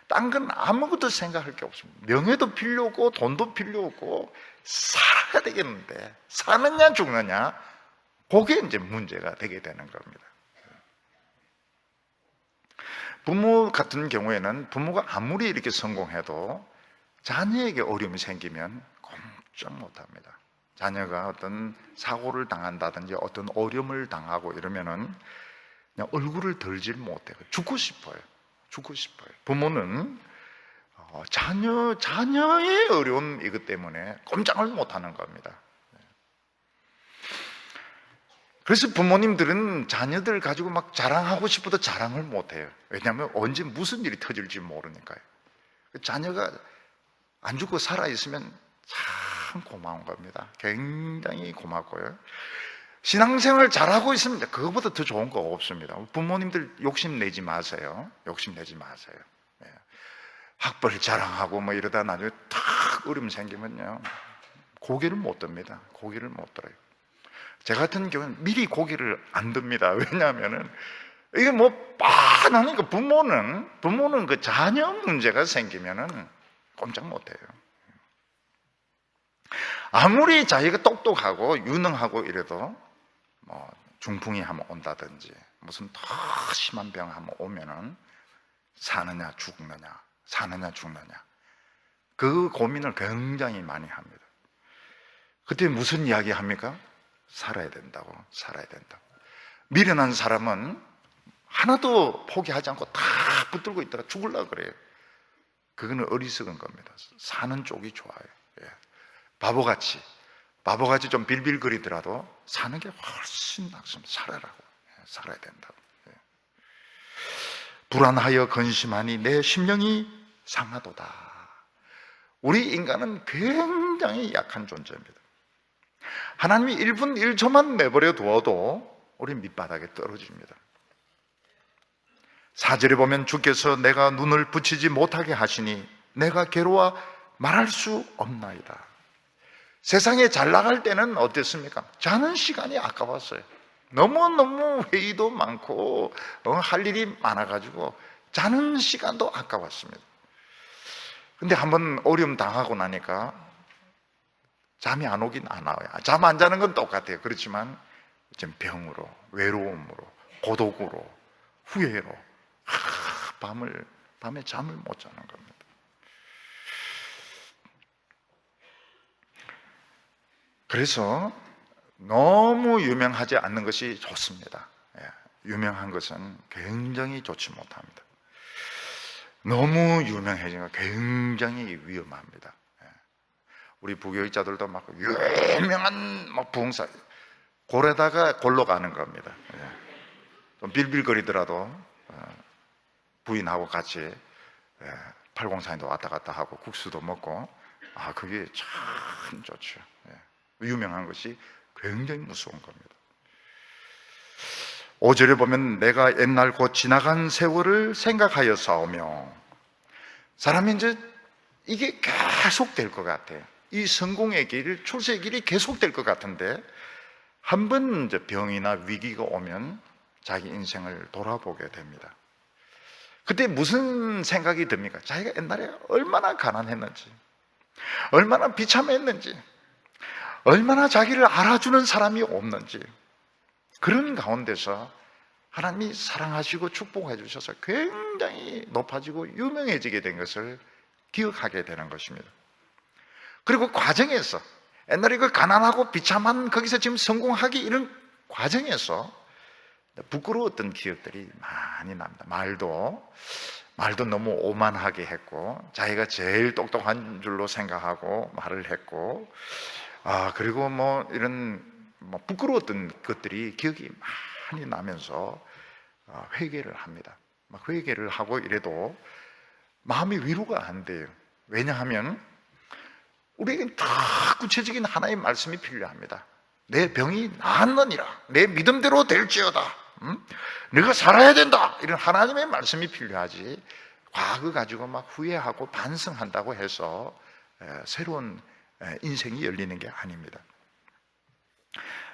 딴 건 아무것도 생각할 게 없습니다. 명예도 필요 없고 돈도 필요 없고 살아야 되겠는데 사느냐 죽느냐 그게 이제 문제가 되게 되는 겁니다. 부모 같은 경우에는 부모가 아무리 이렇게 성공해도 자녀에게 어려움이 생기면 꼼짝 못합니다. 자녀가 어떤 사고를 당한다든지 어떤 어려움을 당하고 이러면은 그냥 얼굴을 들질 못해요. 죽고 싶어요. 죽고 싶어요. 부모는 자녀의 어려움 이것 때문에 꼼짝을 못하는 겁니다. 그래서 부모님들은 자녀들 가지고 막 자랑하고 싶어도 자랑을 못해요. 왜냐하면 언제 무슨 일이 터질지 모르니까요. 자녀가 안 죽고 살아있으면 참 고마운 겁니다. 굉장히 고맙고요. 신앙생활 잘하고 있으면 그거보다 더 좋은 거 없습니다. 부모님들 욕심내지 마세요. 욕심내지 마세요. 학벌 자랑하고 뭐 이러다 나중에 탁 어려움 생기면요, 고개를 못 듭니다. 고개를 못 들어요. 제 같은 경우는 미리 고개를 안 듭니다. 왜냐하면은 이게 뭐 빤하니까 부모는 그 자녀 문제가 생기면은 꼼짝 못 해요. 아무리 자기가 똑똑하고 유능하고 이래도 뭐 중풍이 한번 온다든지 무슨 더 심한 병 한번 오면은 사느냐 죽느냐 그 고민을 굉장히 많이 합니다. 그때 무슨 이야기 합니까? 살아야 된다고. 미련한 사람은 하나도 포기하지 않고 다 붙들고 있다가 죽으려고 그래요. 그거는 어리석은 겁니다. 사는 쪽이 좋아요. 바보같이 좀 빌빌거리더라도 사는 게 훨씬 낫습니다. 살아야 된다고. 불안하여 근심하니 내 심령이 상하도다. 우리 인간은 굉장히 약한 존재입니다. 하나님이 1분 1초만 내버려 두어도 우리 밑바닥에 떨어집니다. 4절에 보면 주께서 내가 눈을 붙이지 못하게 하시니 내가 괴로워 말할 수 없나이다. 세상에 잘 나갈 때는 어땠습니까? 자는 시간이 아까웠어요. 너무너무 회의도 많고 할 일이 많아가지고 자는 시간도 아까웠습니다. 근데 한번 어려움 당하고 나니까 잠이 안 오긴 안 와요. 잠 안 자는 건 똑같아요. 그렇지만 지금 병으로, 외로움으로, 고독으로, 후회로 밤에 잠을 못 자는 겁니다. 그래서 너무 유명하지 않는 것이 좋습니다. 유명한 것은 굉장히 좋지 못합니다. 너무 유명해지는 건 굉장히 위험합니다. 우리 부교육자들도 막 유명한 부흥사 골에다가 골로 가는 겁니다. 좀 빌빌거리더라도 부인하고 같이 팔공산에도 왔다 갔다 하고 국수도 먹고 그게 참 좋죠. 유명한 것이 굉장히 무서운 겁니다. 5절에 보면 내가 옛날 곧 지나간 세월을 생각하여 싸우며, 사람이 이제 이게 계속될 것 같아요. 이 성공의 길, 출세의 길이 계속될 것 같은데 한 번 이제 병이나 위기가 오면 자기 인생을 돌아보게 됩니다. 그때 무슨 생각이 듭니까? 자기가 옛날에 얼마나 가난했는지, 얼마나 비참했는지, 얼마나 자기를 알아주는 사람이 없는지, 그런 가운데서 하나님이 사랑하시고 축복해 주셔서 굉장히 높아지고 유명해지게 된 것을 기억하게 되는 것입니다. 그리고 과정에서 옛날에 그 가난하고 비참한 거기서 지금 성공하기 이런 과정에서 부끄러웠던 기억들이 많이 납니다. 말도 너무 오만하게 했고, 자기가 제일 똑똑한 줄로 생각하고 말을 했고, 그리고 뭐 이런 부끄러웠던 것들이 기억이 많이 나면서 회개를 합니다. 막 회개를 하고 이래도 마음이 위로가 안 돼요. 왜냐하면 우리에겐 다 구체적인 하나의 말씀이 필요합니다. 내 병이 나았느니라, 내 믿음대로 될지어다, 네가 살아야 된다, 이런 하나님의 말씀이 필요하지, 과거 가지고 막 후회하고 반성한다고 해서 새로운 인생이 열리는 게 아닙니다.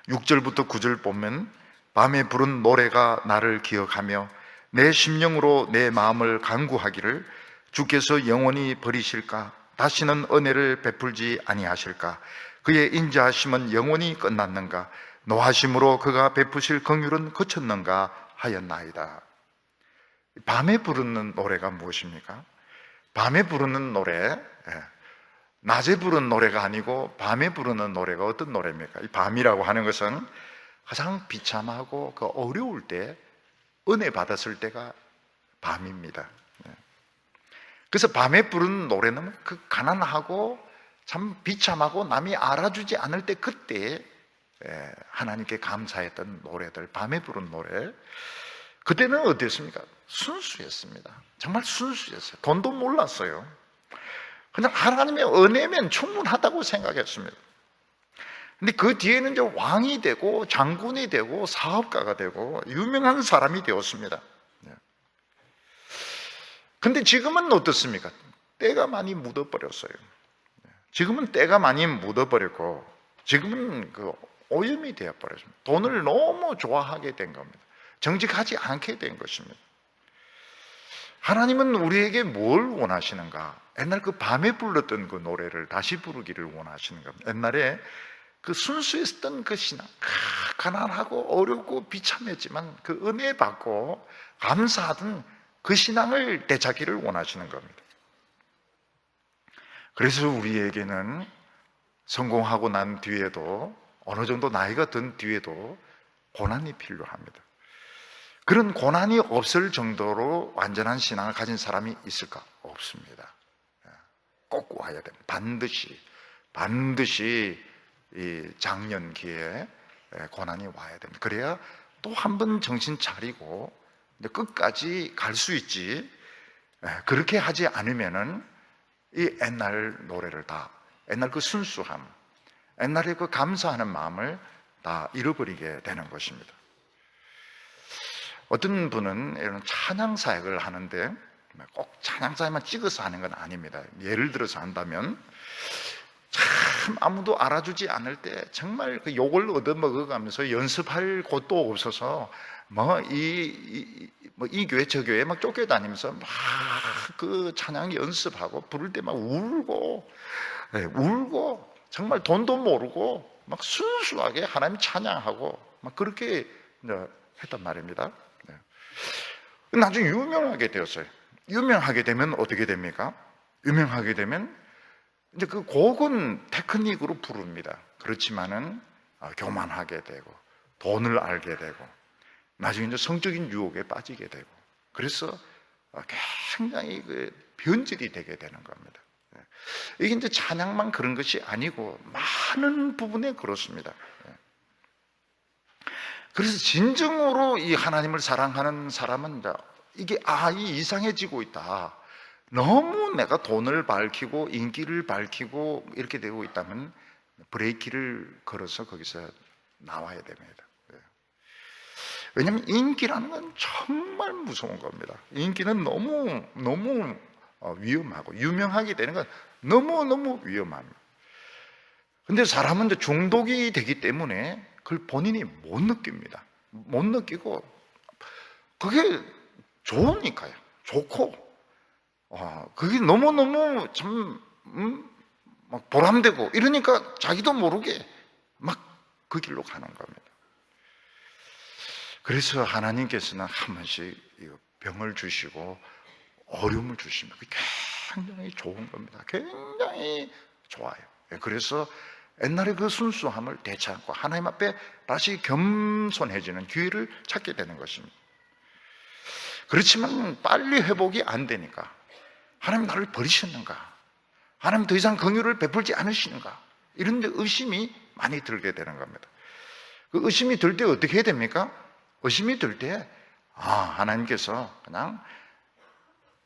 6절부터 9절 보면 밤에 부른 노래가 나를 기억하며 내 심령으로 내 마음을 간구하기를 주께서 영원히 버리실까? 다시는 은혜를 베풀지 아니하실까? 그의 인자하심은 영원히 끝났는가? 노하심으로 그가 베푸실 긍휼은 그쳤는가 하였나이다. 밤에 부르는 노래가 무엇입니까? 밤에 부르는 노래, 낮에 부르는 노래가 아니고 밤에 부르는 노래가 어떤 노래입니까? 이 밤이라고 하는 것은 가장 비참하고 그 어려울 때 은혜 받았을 때가 밤입니다. 그래서 밤에 부르는 노래는 그 가난하고 참 비참하고 남이 알아주지 않을 때 그때 하나님께 감사했던 노래들, 밤에 부른 노래, 그때는 어땠습니까? 순수했습니다. 정말 순수했어요. 돈도 몰랐어요. 그냥 하나님의 은혜면 충분하다고 생각했습니다. 근데 그 뒤에는 이제 왕이 되고 장군이 되고 사업가가 되고 유명한 사람이 되었습니다. 근데 지금은 어떻습니까? 때가 많이 묻어버렸어요. 지금은 때가 많이 묻어버렸고 지금은 그 오염이 되어버렸습니다. 돈을 너무 좋아하게 된 겁니다. 정직하지 않게 된 것입니다. 하나님은 우리에게 뭘 원하시는가? 옛날 그 밤에 불렀던 그 노래를 다시 부르기를 원하시는 겁니다. 옛날에 그 순수했던 그 신앙, 가난하고 어렵고 비참했지만 그 은혜 받고 감사하던 그 신앙을 되찾기를 원하시는 겁니다. 그래서 우리에게는 성공하고 난 뒤에도 어느 정도 나이가 든 뒤에도 고난이 필요합니다. 그런 고난이 없을 정도로 완전한 신앙을 가진 사람이 있을까? 없습니다. 꼭 와야 됩니다. 반드시 이 장년기에 고난이 와야 됩니다. 그래야 또 한 번 정신 차리고 끝까지 갈 수 있지. 그렇게 하지 않으면은 이 옛날 노래를 다, 옛날 그 순수함, 옛날에 그 감사하는 마음을 다 잃어버리게 되는 것입니다. 어떤 분은 이런 찬양 사역을 하는데 꼭 찬양 사역만 찍어서 하는 건 아닙니다. 예를 들어서 한다면 참 아무도 알아주지 않을 때 정말 그 욕을 얻어먹어가면서 연습할 곳도 없어서 이 교회 저 교회 막 쫓겨다니면서 막 그 찬양 연습하고 부를 때 막 울고 정말 돈도 모르고 막 순수하게 하나님 찬양하고 막 그렇게 했단 말입니다. 나중에 유명하게 되었어요. 유명하게 되면 어떻게 됩니까? 유명하게 되면 이제 그 곡은 테크닉으로 부릅니다. 그렇지만은 교만하게 되고 돈을 알게 되고 나중에 이제 성적인 유혹에 빠지게 되고 그래서 굉장히 그 변질이 되게 되는 겁니다. 이게 이제 찬양만 그런 것이 아니고 많은 부분에 그렇습니다. 그래서 진정으로 이 하나님을 사랑하는 사람은 이게 이상해지고 있다. 너무 내가 돈을 밝히고 인기를 밝히고 이렇게 되고 있다면 브레이크를 걸어서 거기서 나와야 됩니다. 왜냐하면 인기라는 건 정말 무서운 겁니다. 인기는 너무 위험하고 유명하게 되는 건 너무 위험합니다. 근데 사람은 이제 중독이 되기 때문에 그걸 본인이 못 느낍니다. 못 느끼고 그게 좋으니까요. 좋고 그게 너무너무 참 막 보람되고 이러니까 자기도 모르게 막 그 길로 가는 겁니다. 그래서 하나님께서는 한 번씩 병을 주시고 어려움을 주시면 그게 굉장히 좋은 겁니다. 굉장히 좋아요. 그래서 옛날에 그 순수함을 되찾고 하나님 앞에 다시 겸손해지는 기회를 찾게 되는 것입니다. 그렇지만 빨리 회복이 안 되니까 하나님 나를 버리셨는가? 하나님 더 이상 긍휼을 베풀지 않으시는가? 이런 데 의심이 많이 들게 되는 겁니다. 그 의심이 들 때 어떻게 해야 됩니까? 의심이 들 때 하나님께서 그냥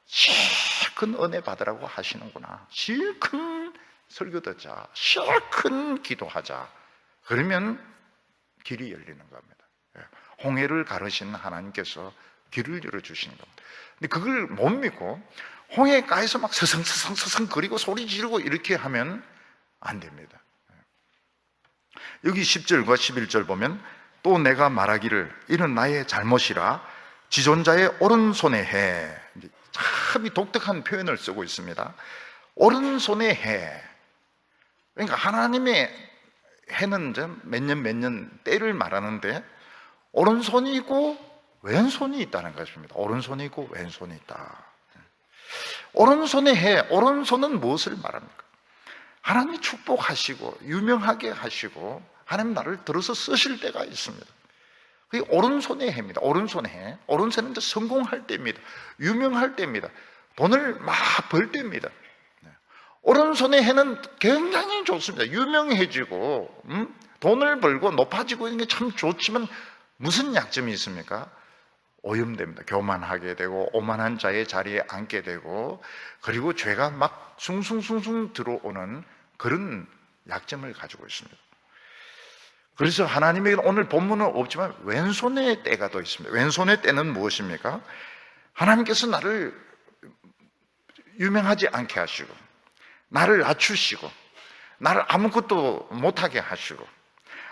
실컷 은혜 받으라고 하시는구나. 실컷 설교 듣자. 실컷 기도하자. 그러면 길이 열리는 겁니다. 홍해를 가르시는 하나님께서 길을 열어주시는 겁니다. 근데 그걸 못 믿고 홍해가에서 막 서성서성 거리고 소리 지르고 이렇게 하면 안 됩니다. 여기 10절과 11절 보면 또 내가 말하기를 이는 나의 잘못이라 지존자의 오른손에 해. 참 독특한 표현을 쓰고 있습니다. 오른손에 해. 그러니까 하나님의 해는 몇 년 때를 말하는데 오른손이 있고 왼손이 있다는 것입니다. 오른손이 있고 왼손이 있다. 오른손에 해. 오른손은 무엇을 말합니까? 하나님이 축복하시고 유명하게 하시고 하나님 나를 들어서 쓰실 때가 있습니다. 그게 오른손의 해입니다. 오른손의 해. 오른손은 이제 성공할 때입니다. 유명할 때입니다. 돈을 막 벌 때입니다. 오른손의 해는 굉장히 좋습니다. 유명해지고 돈을 벌고 높아지고 이런 게 참 좋지만 무슨 약점이 있습니까? 오염됩니다. 교만하게 되고 오만한 자의 자리에 앉게 되고, 그리고 죄가 막 숭숭숭숭 들어오는 그런 약점을 가지고 있습니다. 그래서 하나님에게 오늘 본문은 없지만 왼손의 때가 더 있습니다. 왼손의 때는 무엇입니까? 하나님께서 나를 유명하지 않게 하시고, 나를 낮추시고, 나를 아무것도 못하게 하시고,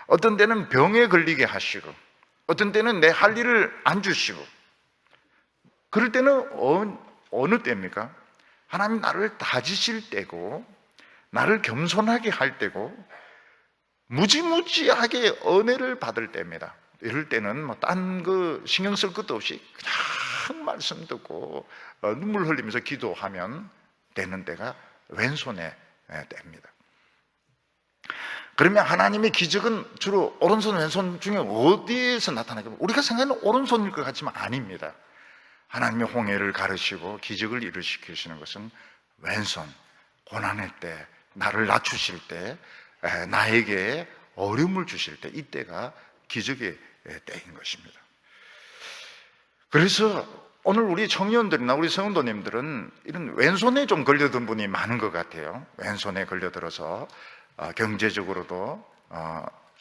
어떤 때는 병에 걸리게 하시고, 어떤 때는 내 할 일을 안 주시고, 그럴 때는 어느 때입니까? 하나님 나를 다지실 때고, 나를 겸손하게 할 때고, 무지무지하게 은혜를 받을 때입니다. 이럴 때는 뭐 딴 거 신경 쓸 것도 없이 그냥 말씀 듣고 눈물 흘리면서 기도하면 되는 때가 왼손의 때입니다. 그러면 하나님의 기적은 주로 오른손, 왼손 중에 어디에서 나타나겠습니까? 우리가 생각하는 오른손일 것 같지만 아닙니다. 하나님의 홍해를 가르시고 기적을 일으키시는 것은 왼손, 고난의 때, 나를 낮추실 때, 나에게 어려움을 주실 때, 이때가 기적의 때인 것입니다. 그래서 오늘 우리 청년들이나 우리 성도님들은 이런 왼손에 좀 걸려든 분이 많은 것 같아요. 왼손에 걸려들어서 경제적으로도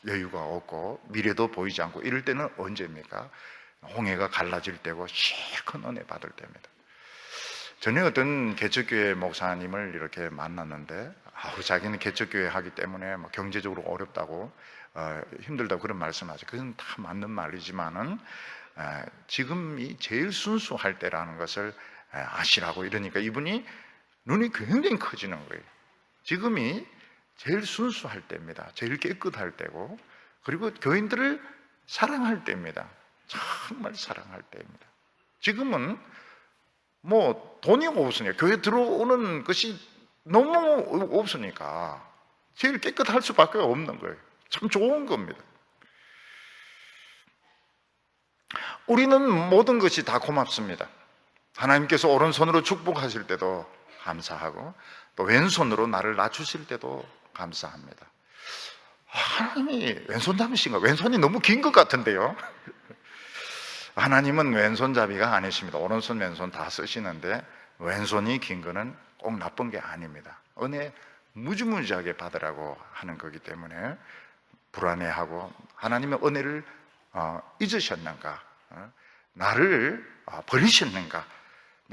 여유가 없고 미래도 보이지 않고, 이럴 때는 언제입니까? 홍해가 갈라질 때고 큰 은혜 받을 때입니다. 전에 어떤 개척교회 목사님을 이렇게 만났는데, 자기는 개척교회 하기 때문에 뭐 경제적으로 어렵다고 힘들다고 그런 말씀하죠. 그건 다 맞는 말이지만은 지금이 제일 순수할 때라는 것을 아시라고, 이러니까 이분이 눈이 굉장히 커지는 거예요. 지금이 제일 순수할 때입니다. 제일 깨끗할 때고, 그리고 교인들을 사랑할 때입니다. 정말 사랑할 때입니다. 지금은 뭐 돈이 없으니까, 교회 들어오는 것이 너무 없으니까 제일 깨끗할 수밖에 없는 거예요. 참 좋은 겁니다. 우리는 모든 것이 다 고맙습니다. 하나님께서 오른손으로 축복하실 때도 감사하고, 또 왼손으로 나를 낮추실 때도 감사합니다. 하나님이 왼손 잡으신가? 왼손이 너무 긴 것 같은데요. 하나님은 왼손잡이가 아니십니다. 오른손 왼손 다 쓰시는데 왼손이 긴 거는 꼭 나쁜 게 아닙니다. 은혜 무지무지하게 받으라고 하는 거기 때문에 불안해하고, 하나님의 은혜를 잊으셨는가, 나를 버리셨는가,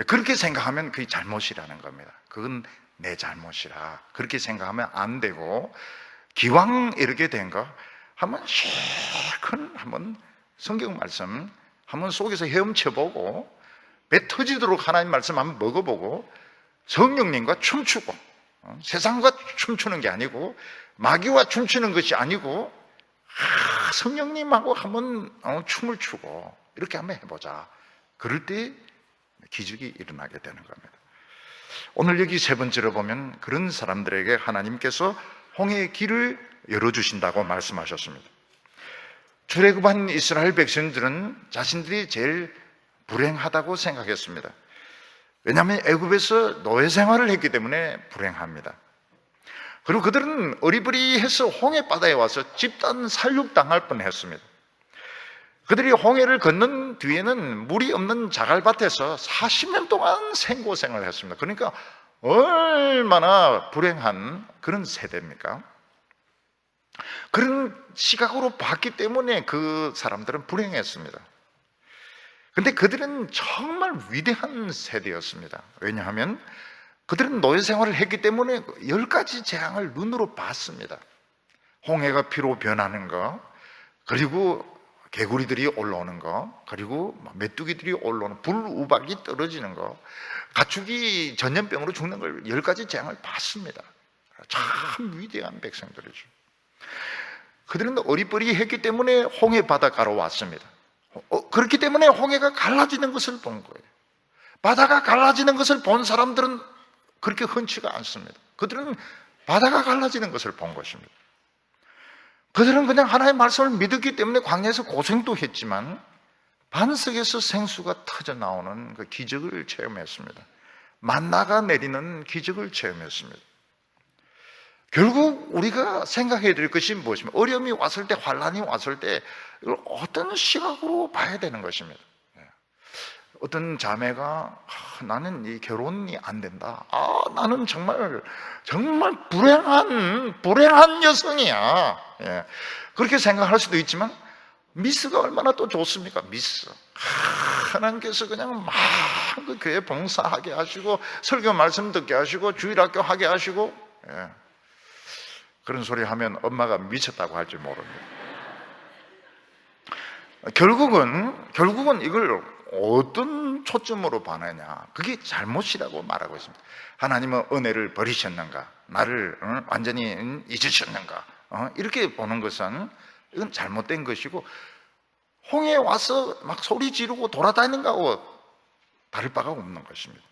그렇게 생각하면 그게 잘못이라는 겁니다. 그건 내 잘못이라 그렇게 생각하면 안 되고, 기왕 이렇게 된 거 한번 실컷 한번 성경 말씀 한번 속에서 헤엄쳐보고, 배 터지도록 하나님 말씀 한번 먹어보고, 성령님과 춤추고, 세상과 춤추는 게 아니고 마귀와 춤추는 것이 아니고 성령님하고 한번 춤을 추고 이렇게 한번 해보자. 그럴 때 기적이 일어나게 되는 겁니다. 오늘 여기 세 번째로 보면 그런 사람들에게 하나님께서 홍해의 길을 열어주신다고 말씀하셨습니다. 출애굽한 이스라엘 백성들은 자신들이 제일 불행하다고 생각했습니다. 왜냐하면 애굽에서 노예 생활을 했기 때문에 불행합니다. 그리고 그들은 어리버리해서 홍해 바다에 와서 집단 살육당할 뻔했습니다. 그들이 홍해를 건넌 뒤에는 물이 없는 자갈밭에서 40년 동안 생고생을 했습니다. 그러니까 얼마나 불행한 그런 세대입니까? 그런 시각으로 봤기 때문에 그 사람들은 불행했습니다. 근데 그들은 정말 위대한 세대였습니다. 왜냐하면 그들은 노예 생활을 했기 때문에 10가지 재앙을 눈으로 봤습니다. 홍해가 피로 변하는 거, 그리고 개구리들이 올라오는 거, 그리고 메뚜기들이 올라오는, 불우박이 떨어지는 거, 가축이 전염병으로 죽는 걸 10가지 재앙을 봤습니다. 참 위대한 백성들이죠. 그들은 어리버리했기 때문에 홍해 바닷가로 왔습니다. 그렇기 때문에 홍해가 갈라지는 것을 본 거예요. 바다가 갈라지는 것을 본 사람들은 그렇게 흔치가 않습니다. 그들은 바다가 갈라지는 것을 본 것입니다. 그들은 그냥 하나님의 말씀을 믿었기 때문에 광야에서 고생도 했지만 반석에서 생수가 터져 나오는 그 기적을 체험했습니다. 만나가 내리는 기적을 체험했습니다. 결국 우리가 생각해야 될 것이 무엇이며, 어려움이 왔을 때, 환란이 왔을 때 이걸 어떤 시각으로 봐야 되는 것입니다. 어떤 자매가 나는 이 결혼이 안 된다. 나는 정말 불행한 여성이야. 그렇게 생각할 수도 있지만 미스가 얼마나 또 좋습니까? 미스. 하나님께서 그냥 막 그 교회 봉사하게 하시고 설교 말씀 듣게 하시고 주일학교 하게 하시고 그런 소리 하면 엄마가 미쳤다고 할지 모릅니다. 결국은 이걸 어떤 초점으로 봐느냐, 그게 잘못이라고 말하고 있습니다. 하나님은 은혜를 버리셨는가, 나를 완전히 잊으셨는가, 이렇게 보는 것은 이건 잘못된 것이고, 홍해에 와서 막 소리 지르고 돌아다니는 거하고 다를 바가 없는 것입니다.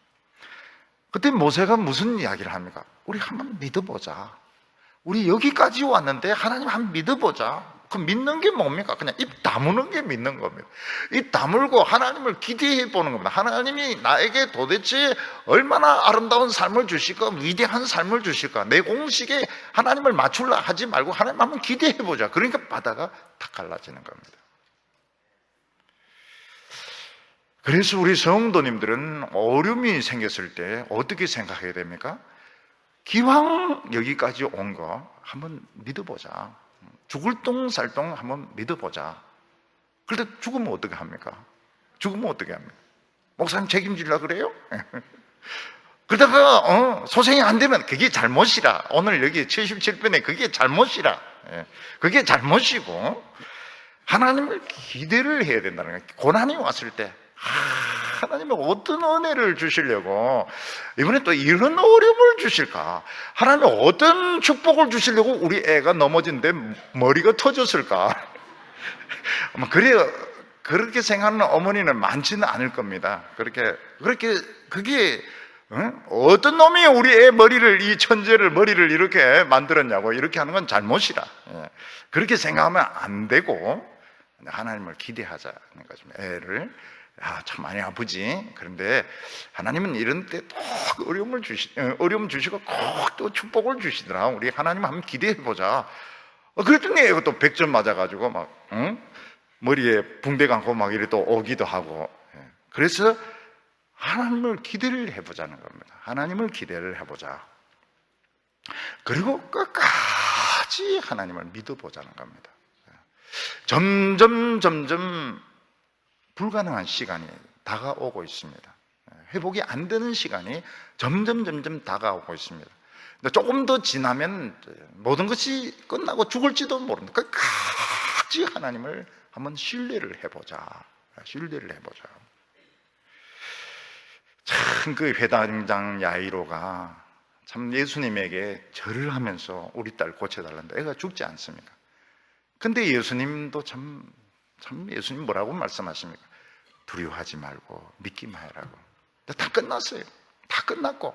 그때 모세가 무슨 이야기를 합니까? 우리 한번 믿어보자. 우리 여기까지 왔는데 하나님 한번 믿어보자. 그 믿는 게 뭡니까? 그냥 입 다무는 게 믿는 겁니다. 입 다물고 하나님을 기대해 보는 겁니다. 하나님이 나에게 도대체 얼마나 아름다운 삶을 주실까, 위대한 삶을 주실까, 내 공식에 하나님을 맞추려 하지 말고 하나님 한번 기대해 보자. 그러니까 바다가 탁 갈라지는 겁니다. 그래서 우리 성도님들은 어려움이 생겼을 때 어떻게 생각해야 됩니까? 기왕 여기까지 온 거 한번 믿어보자. 죽을 똥살똥 한번 믿어보자. 그런데 죽으면 어떻게 합니까? 죽으면 어떻게 합니까? 목사님 책임지려고 그래요? 그러다가 소생이 안 되면 그게 잘못이라. 오늘 여기 77편에 그게 잘못이라. 그게 잘못이고, 하나님을 기대를 해야 된다는 거예요. 고난이 왔을 때 하나님은 어떤 은혜를 주시려고, 이번에 또 이런 어려움을 주실까, 하나님은 어떤 축복을 주시려고 우리 애가 넘어진데 머리가 터졌을까. 아마 그렇게 생각하는 어머니는 많지는 않을 겁니다. 그게 어떤 놈이 우리 애 머리를, 이 천재를 머리를 이렇게 만들었냐고, 이렇게 하는 건 잘못이라. 그렇게 생각하면 안 되고 하나님을 기대하자는 것입니다. 애를 참 많이 아프지. 그런데 하나님은 이런 때 꼭 어려움 주시고 꼭 또 축복을 주시더라. 우리 하나님 한번 기대해 보자. 그랬더니 애가 또 100점 맞아가지고 막 머리에 붕대 감고 막 이래 또 오기도 하고. 그래서 하나님을 기대를 해보자는 겁니다. 하나님을 기대를 해보자. 그리고 끝까지 하나님을 믿어보자는 겁니다. 점점 불가능한 시간이 다가오고 있습니다. 회복이 안 되는 시간이 점점 다가오고 있습니다. 조금 더 지나면 모든 것이 끝나고 죽을지도 모릅니다. 끝까지 하나님을 한번 신뢰를 해보자. 참 그 회당장 야이로가 참 예수님에게 절을 하면서 우리 딸 고쳐달란다. 애가 죽지 않습니까? 근데 예수님도 참 예수님 뭐라고 말씀하십니까? 두려워하지 말고 믿기만 해라고. 다 끝났어요. 다 끝났고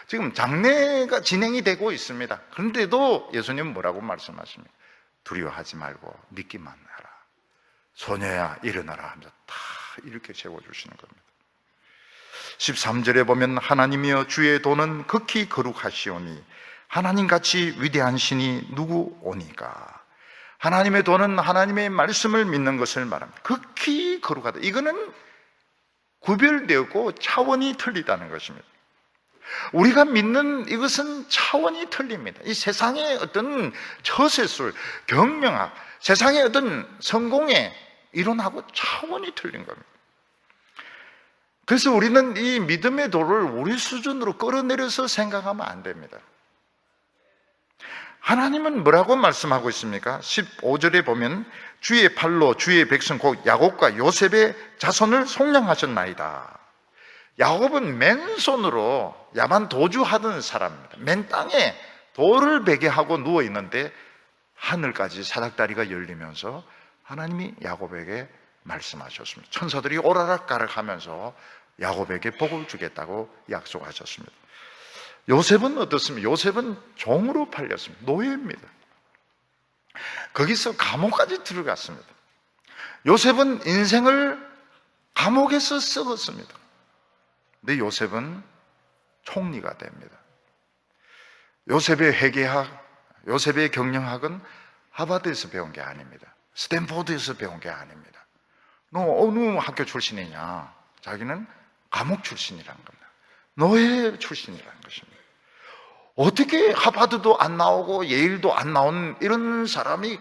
지금 장례가 진행이 되고 있습니다. 그런데도 예수님은 뭐라고 말씀하십니까? 두려워하지 말고 믿기만 해라. 소녀야 일어나라 하면서 다 이렇게 세워주시는 겁니다. 13절에 보면 하나님이여 주의 도는 극히 거룩하시오니 하나님같이 위대한 신이 누구 오니까. 하나님의 도는 하나님의 말씀을 믿는 것을 말합니다. 극히 거룩하다. 이거는 구별되었고 차원이 틀리다는 것입니다. 우리가 믿는 이것은 차원이 틀립니다. 이 세상의 어떤 처세술, 경명학, 세상의 어떤 성공의 이론하고 차원이 틀린 겁니다. 그래서 우리는 이 믿음의 도를 우리 수준으로 끌어내려서 생각하면 안 됩니다. 하나님은 뭐라고 말씀하고 있습니까? 15절에 보면 주의 팔로 주의 백성 곧 야곱과 요셉의 자손을 속량하셨나이다. 야곱은 맨손으로 야만 도주하던 사람입니다. 맨 땅에 돌을 베게 하고 누워 있는데 하늘까지 사닥다리가 열리면서 하나님이 야곱에게 말씀하셨습니다. 천사들이 오라락가락 하면서 야곱에게 복을 주겠다고 약속하셨습니다. 요셉은 어떻습니까? 요셉은 종으로 팔렸습니다. 노예입니다. 거기서 감옥까지 들어갔습니다. 요셉은 인생을 감옥에서 썩었습니다. 근데 요셉은 총리가 됩니다. 요셉의 회계학, 요셉의 경영학은 하버드에서 배운 게 아닙니다. 스탠포드에서 배운 게 아닙니다. 너 어느 학교 출신이냐? 자기는 감옥 출신이란 겁니다. 노예 출신이라는 것입니다. 어떻게 하버드도 안 나오고 예일도 안 나온 이런 사람이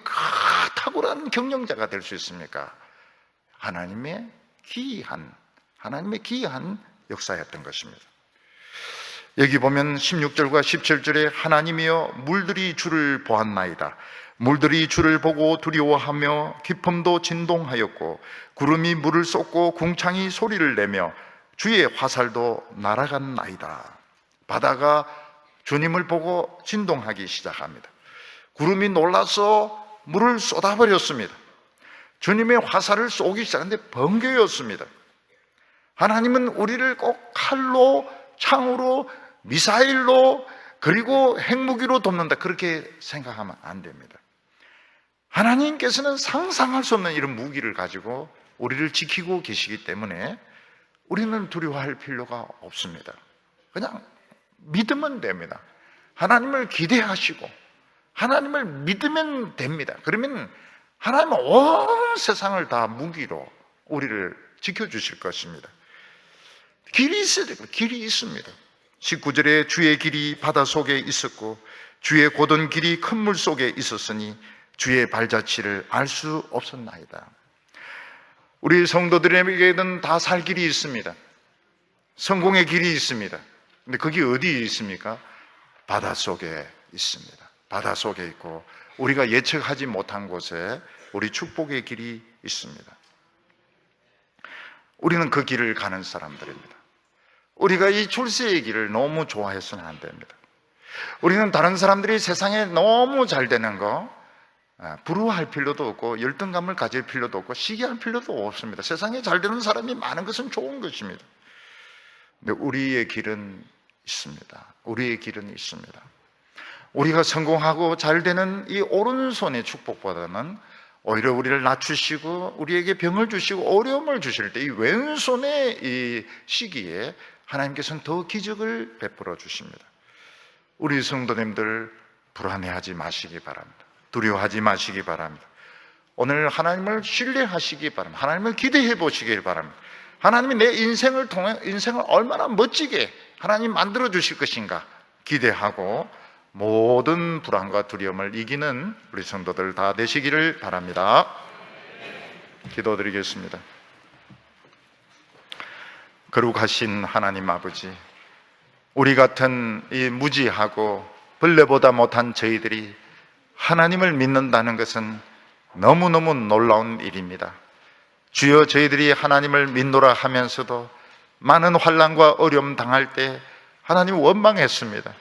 탁월한 경영자가 될 수 있습니까? 하나님의 기이한 역사였던 것입니다. 여기 보면 16절과 17절에 하나님이여 물들이 주를 보았나이다. 물들이 주를 보고 두려워하며 깊음도 진동하였고 구름이 물을 쏟고 궁창이 소리를 내며 주의 화살도 날아갔나이다. 바다가 주님을 보고 진동하기 시작합니다. 구름이 놀라서 물을 쏟아버렸습니다. 주님의 화살을 쏘기 시작하는데 번개였습니다. 하나님은 우리를 꼭 칼로, 창으로, 미사일로, 그리고 핵무기로 돕는다, 그렇게 생각하면 안 됩니다. 하나님께서는 상상할 수 없는 이런 무기를 가지고 우리를 지키고 계시기 때문에 우리는 두려워할 필요가 없습니다. 그냥 믿으면 됩니다. 하나님을 기대하시고 하나님을 믿으면 됩니다. 그러면 하나님은 온 세상을 다 무기로 우리를 지켜주실 것입니다. 길이 있어야 되고 길이 있습니다. 19절에 주의 길이 바다 속에 있었고 주의 곧은 길이 큰 물 속에 있었으니 주의 발자취를 알 수 없었나이다. 우리 성도들에게는 다 살 길이 있습니다. 성공의 길이 있습니다. 근데 그게 어디에 있습니까? 바다 속에 있습니다. 바다 속에 있고 우리가 예측하지 못한 곳에 우리 축복의 길이 있습니다. 우리는 그 길을 가는 사람들입니다. 우리가 이 출세의 길을 너무 좋아해서는 안 됩니다. 우리는 다른 사람들이 세상에 너무 잘 되는 거 부러워할 필요도 없고 열등감을 가질 필요도 없고 시기할 필요도 없습니다. 세상에 잘 되는 사람이 많은 것은 좋은 것입니다. 근데 우리의 길은 있습니다. 우리의 길은 있습니다. 우리가 성공하고 잘 되는 이 오른손의 축복보다는 오히려 우리를 낮추시고 우리에게 병을 주시고 어려움을 주실 때 이 왼손의 이 시기에 하나님께서는 더 기적을 베풀어 주십니다. 우리 성도님들 불안해하지 마시기 바랍니다. 두려워하지 마시기 바랍니다. 오늘 하나님을 신뢰하시기 바랍니다. 하나님을 기대해 보시길 바랍니다. 하나님이 내 인생을 통해 인생을 얼마나 멋지게 하나님 만들어 주실 것인가 기대하고 모든 불안과 두려움을 이기는 우리 성도들 다 되시기를 바랍니다. 기도드리겠습니다. 거룩하신 하나님 아버지, 우리 같은 이 무지하고 벌레보다 못한 저희들이 하나님을 믿는다는 것은 너무너무 놀라운 일입니다. 주여, 저희들이 하나님을 믿노라 하면서도 많은 환난과 어려움 당할 때 하나님 원망했습니다.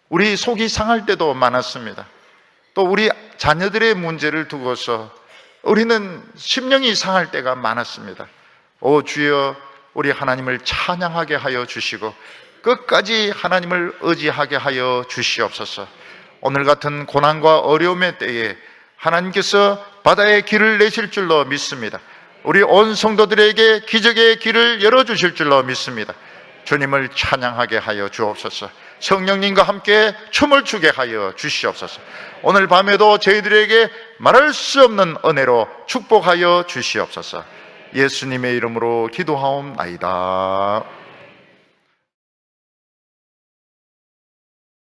우리 속이 상할 때도 많았습니다. 또 우리 자녀들의 문제를 두고서 우리는 심령이 상할 때가 많았습니다. 오 주여, 우리 하나님을 찬양하게 하여 주시고 끝까지 하나님을 의지하게 하여 주시옵소서. 오늘 같은 고난과 어려움의 때에 하나님께서 바다의 길을 내실 줄로 믿습니다. 우리 온 성도들에게 기적의 길을 열어주실 줄로 믿습니다. 주님을 찬양하게 하여 주옵소서. 성령님과 함께 춤을 추게 하여 주시옵소서. 오늘 밤에도 저희들에게 말할 수 없는 은혜로 축복하여 주시옵소서. 예수님의 이름으로 기도하옵나이다.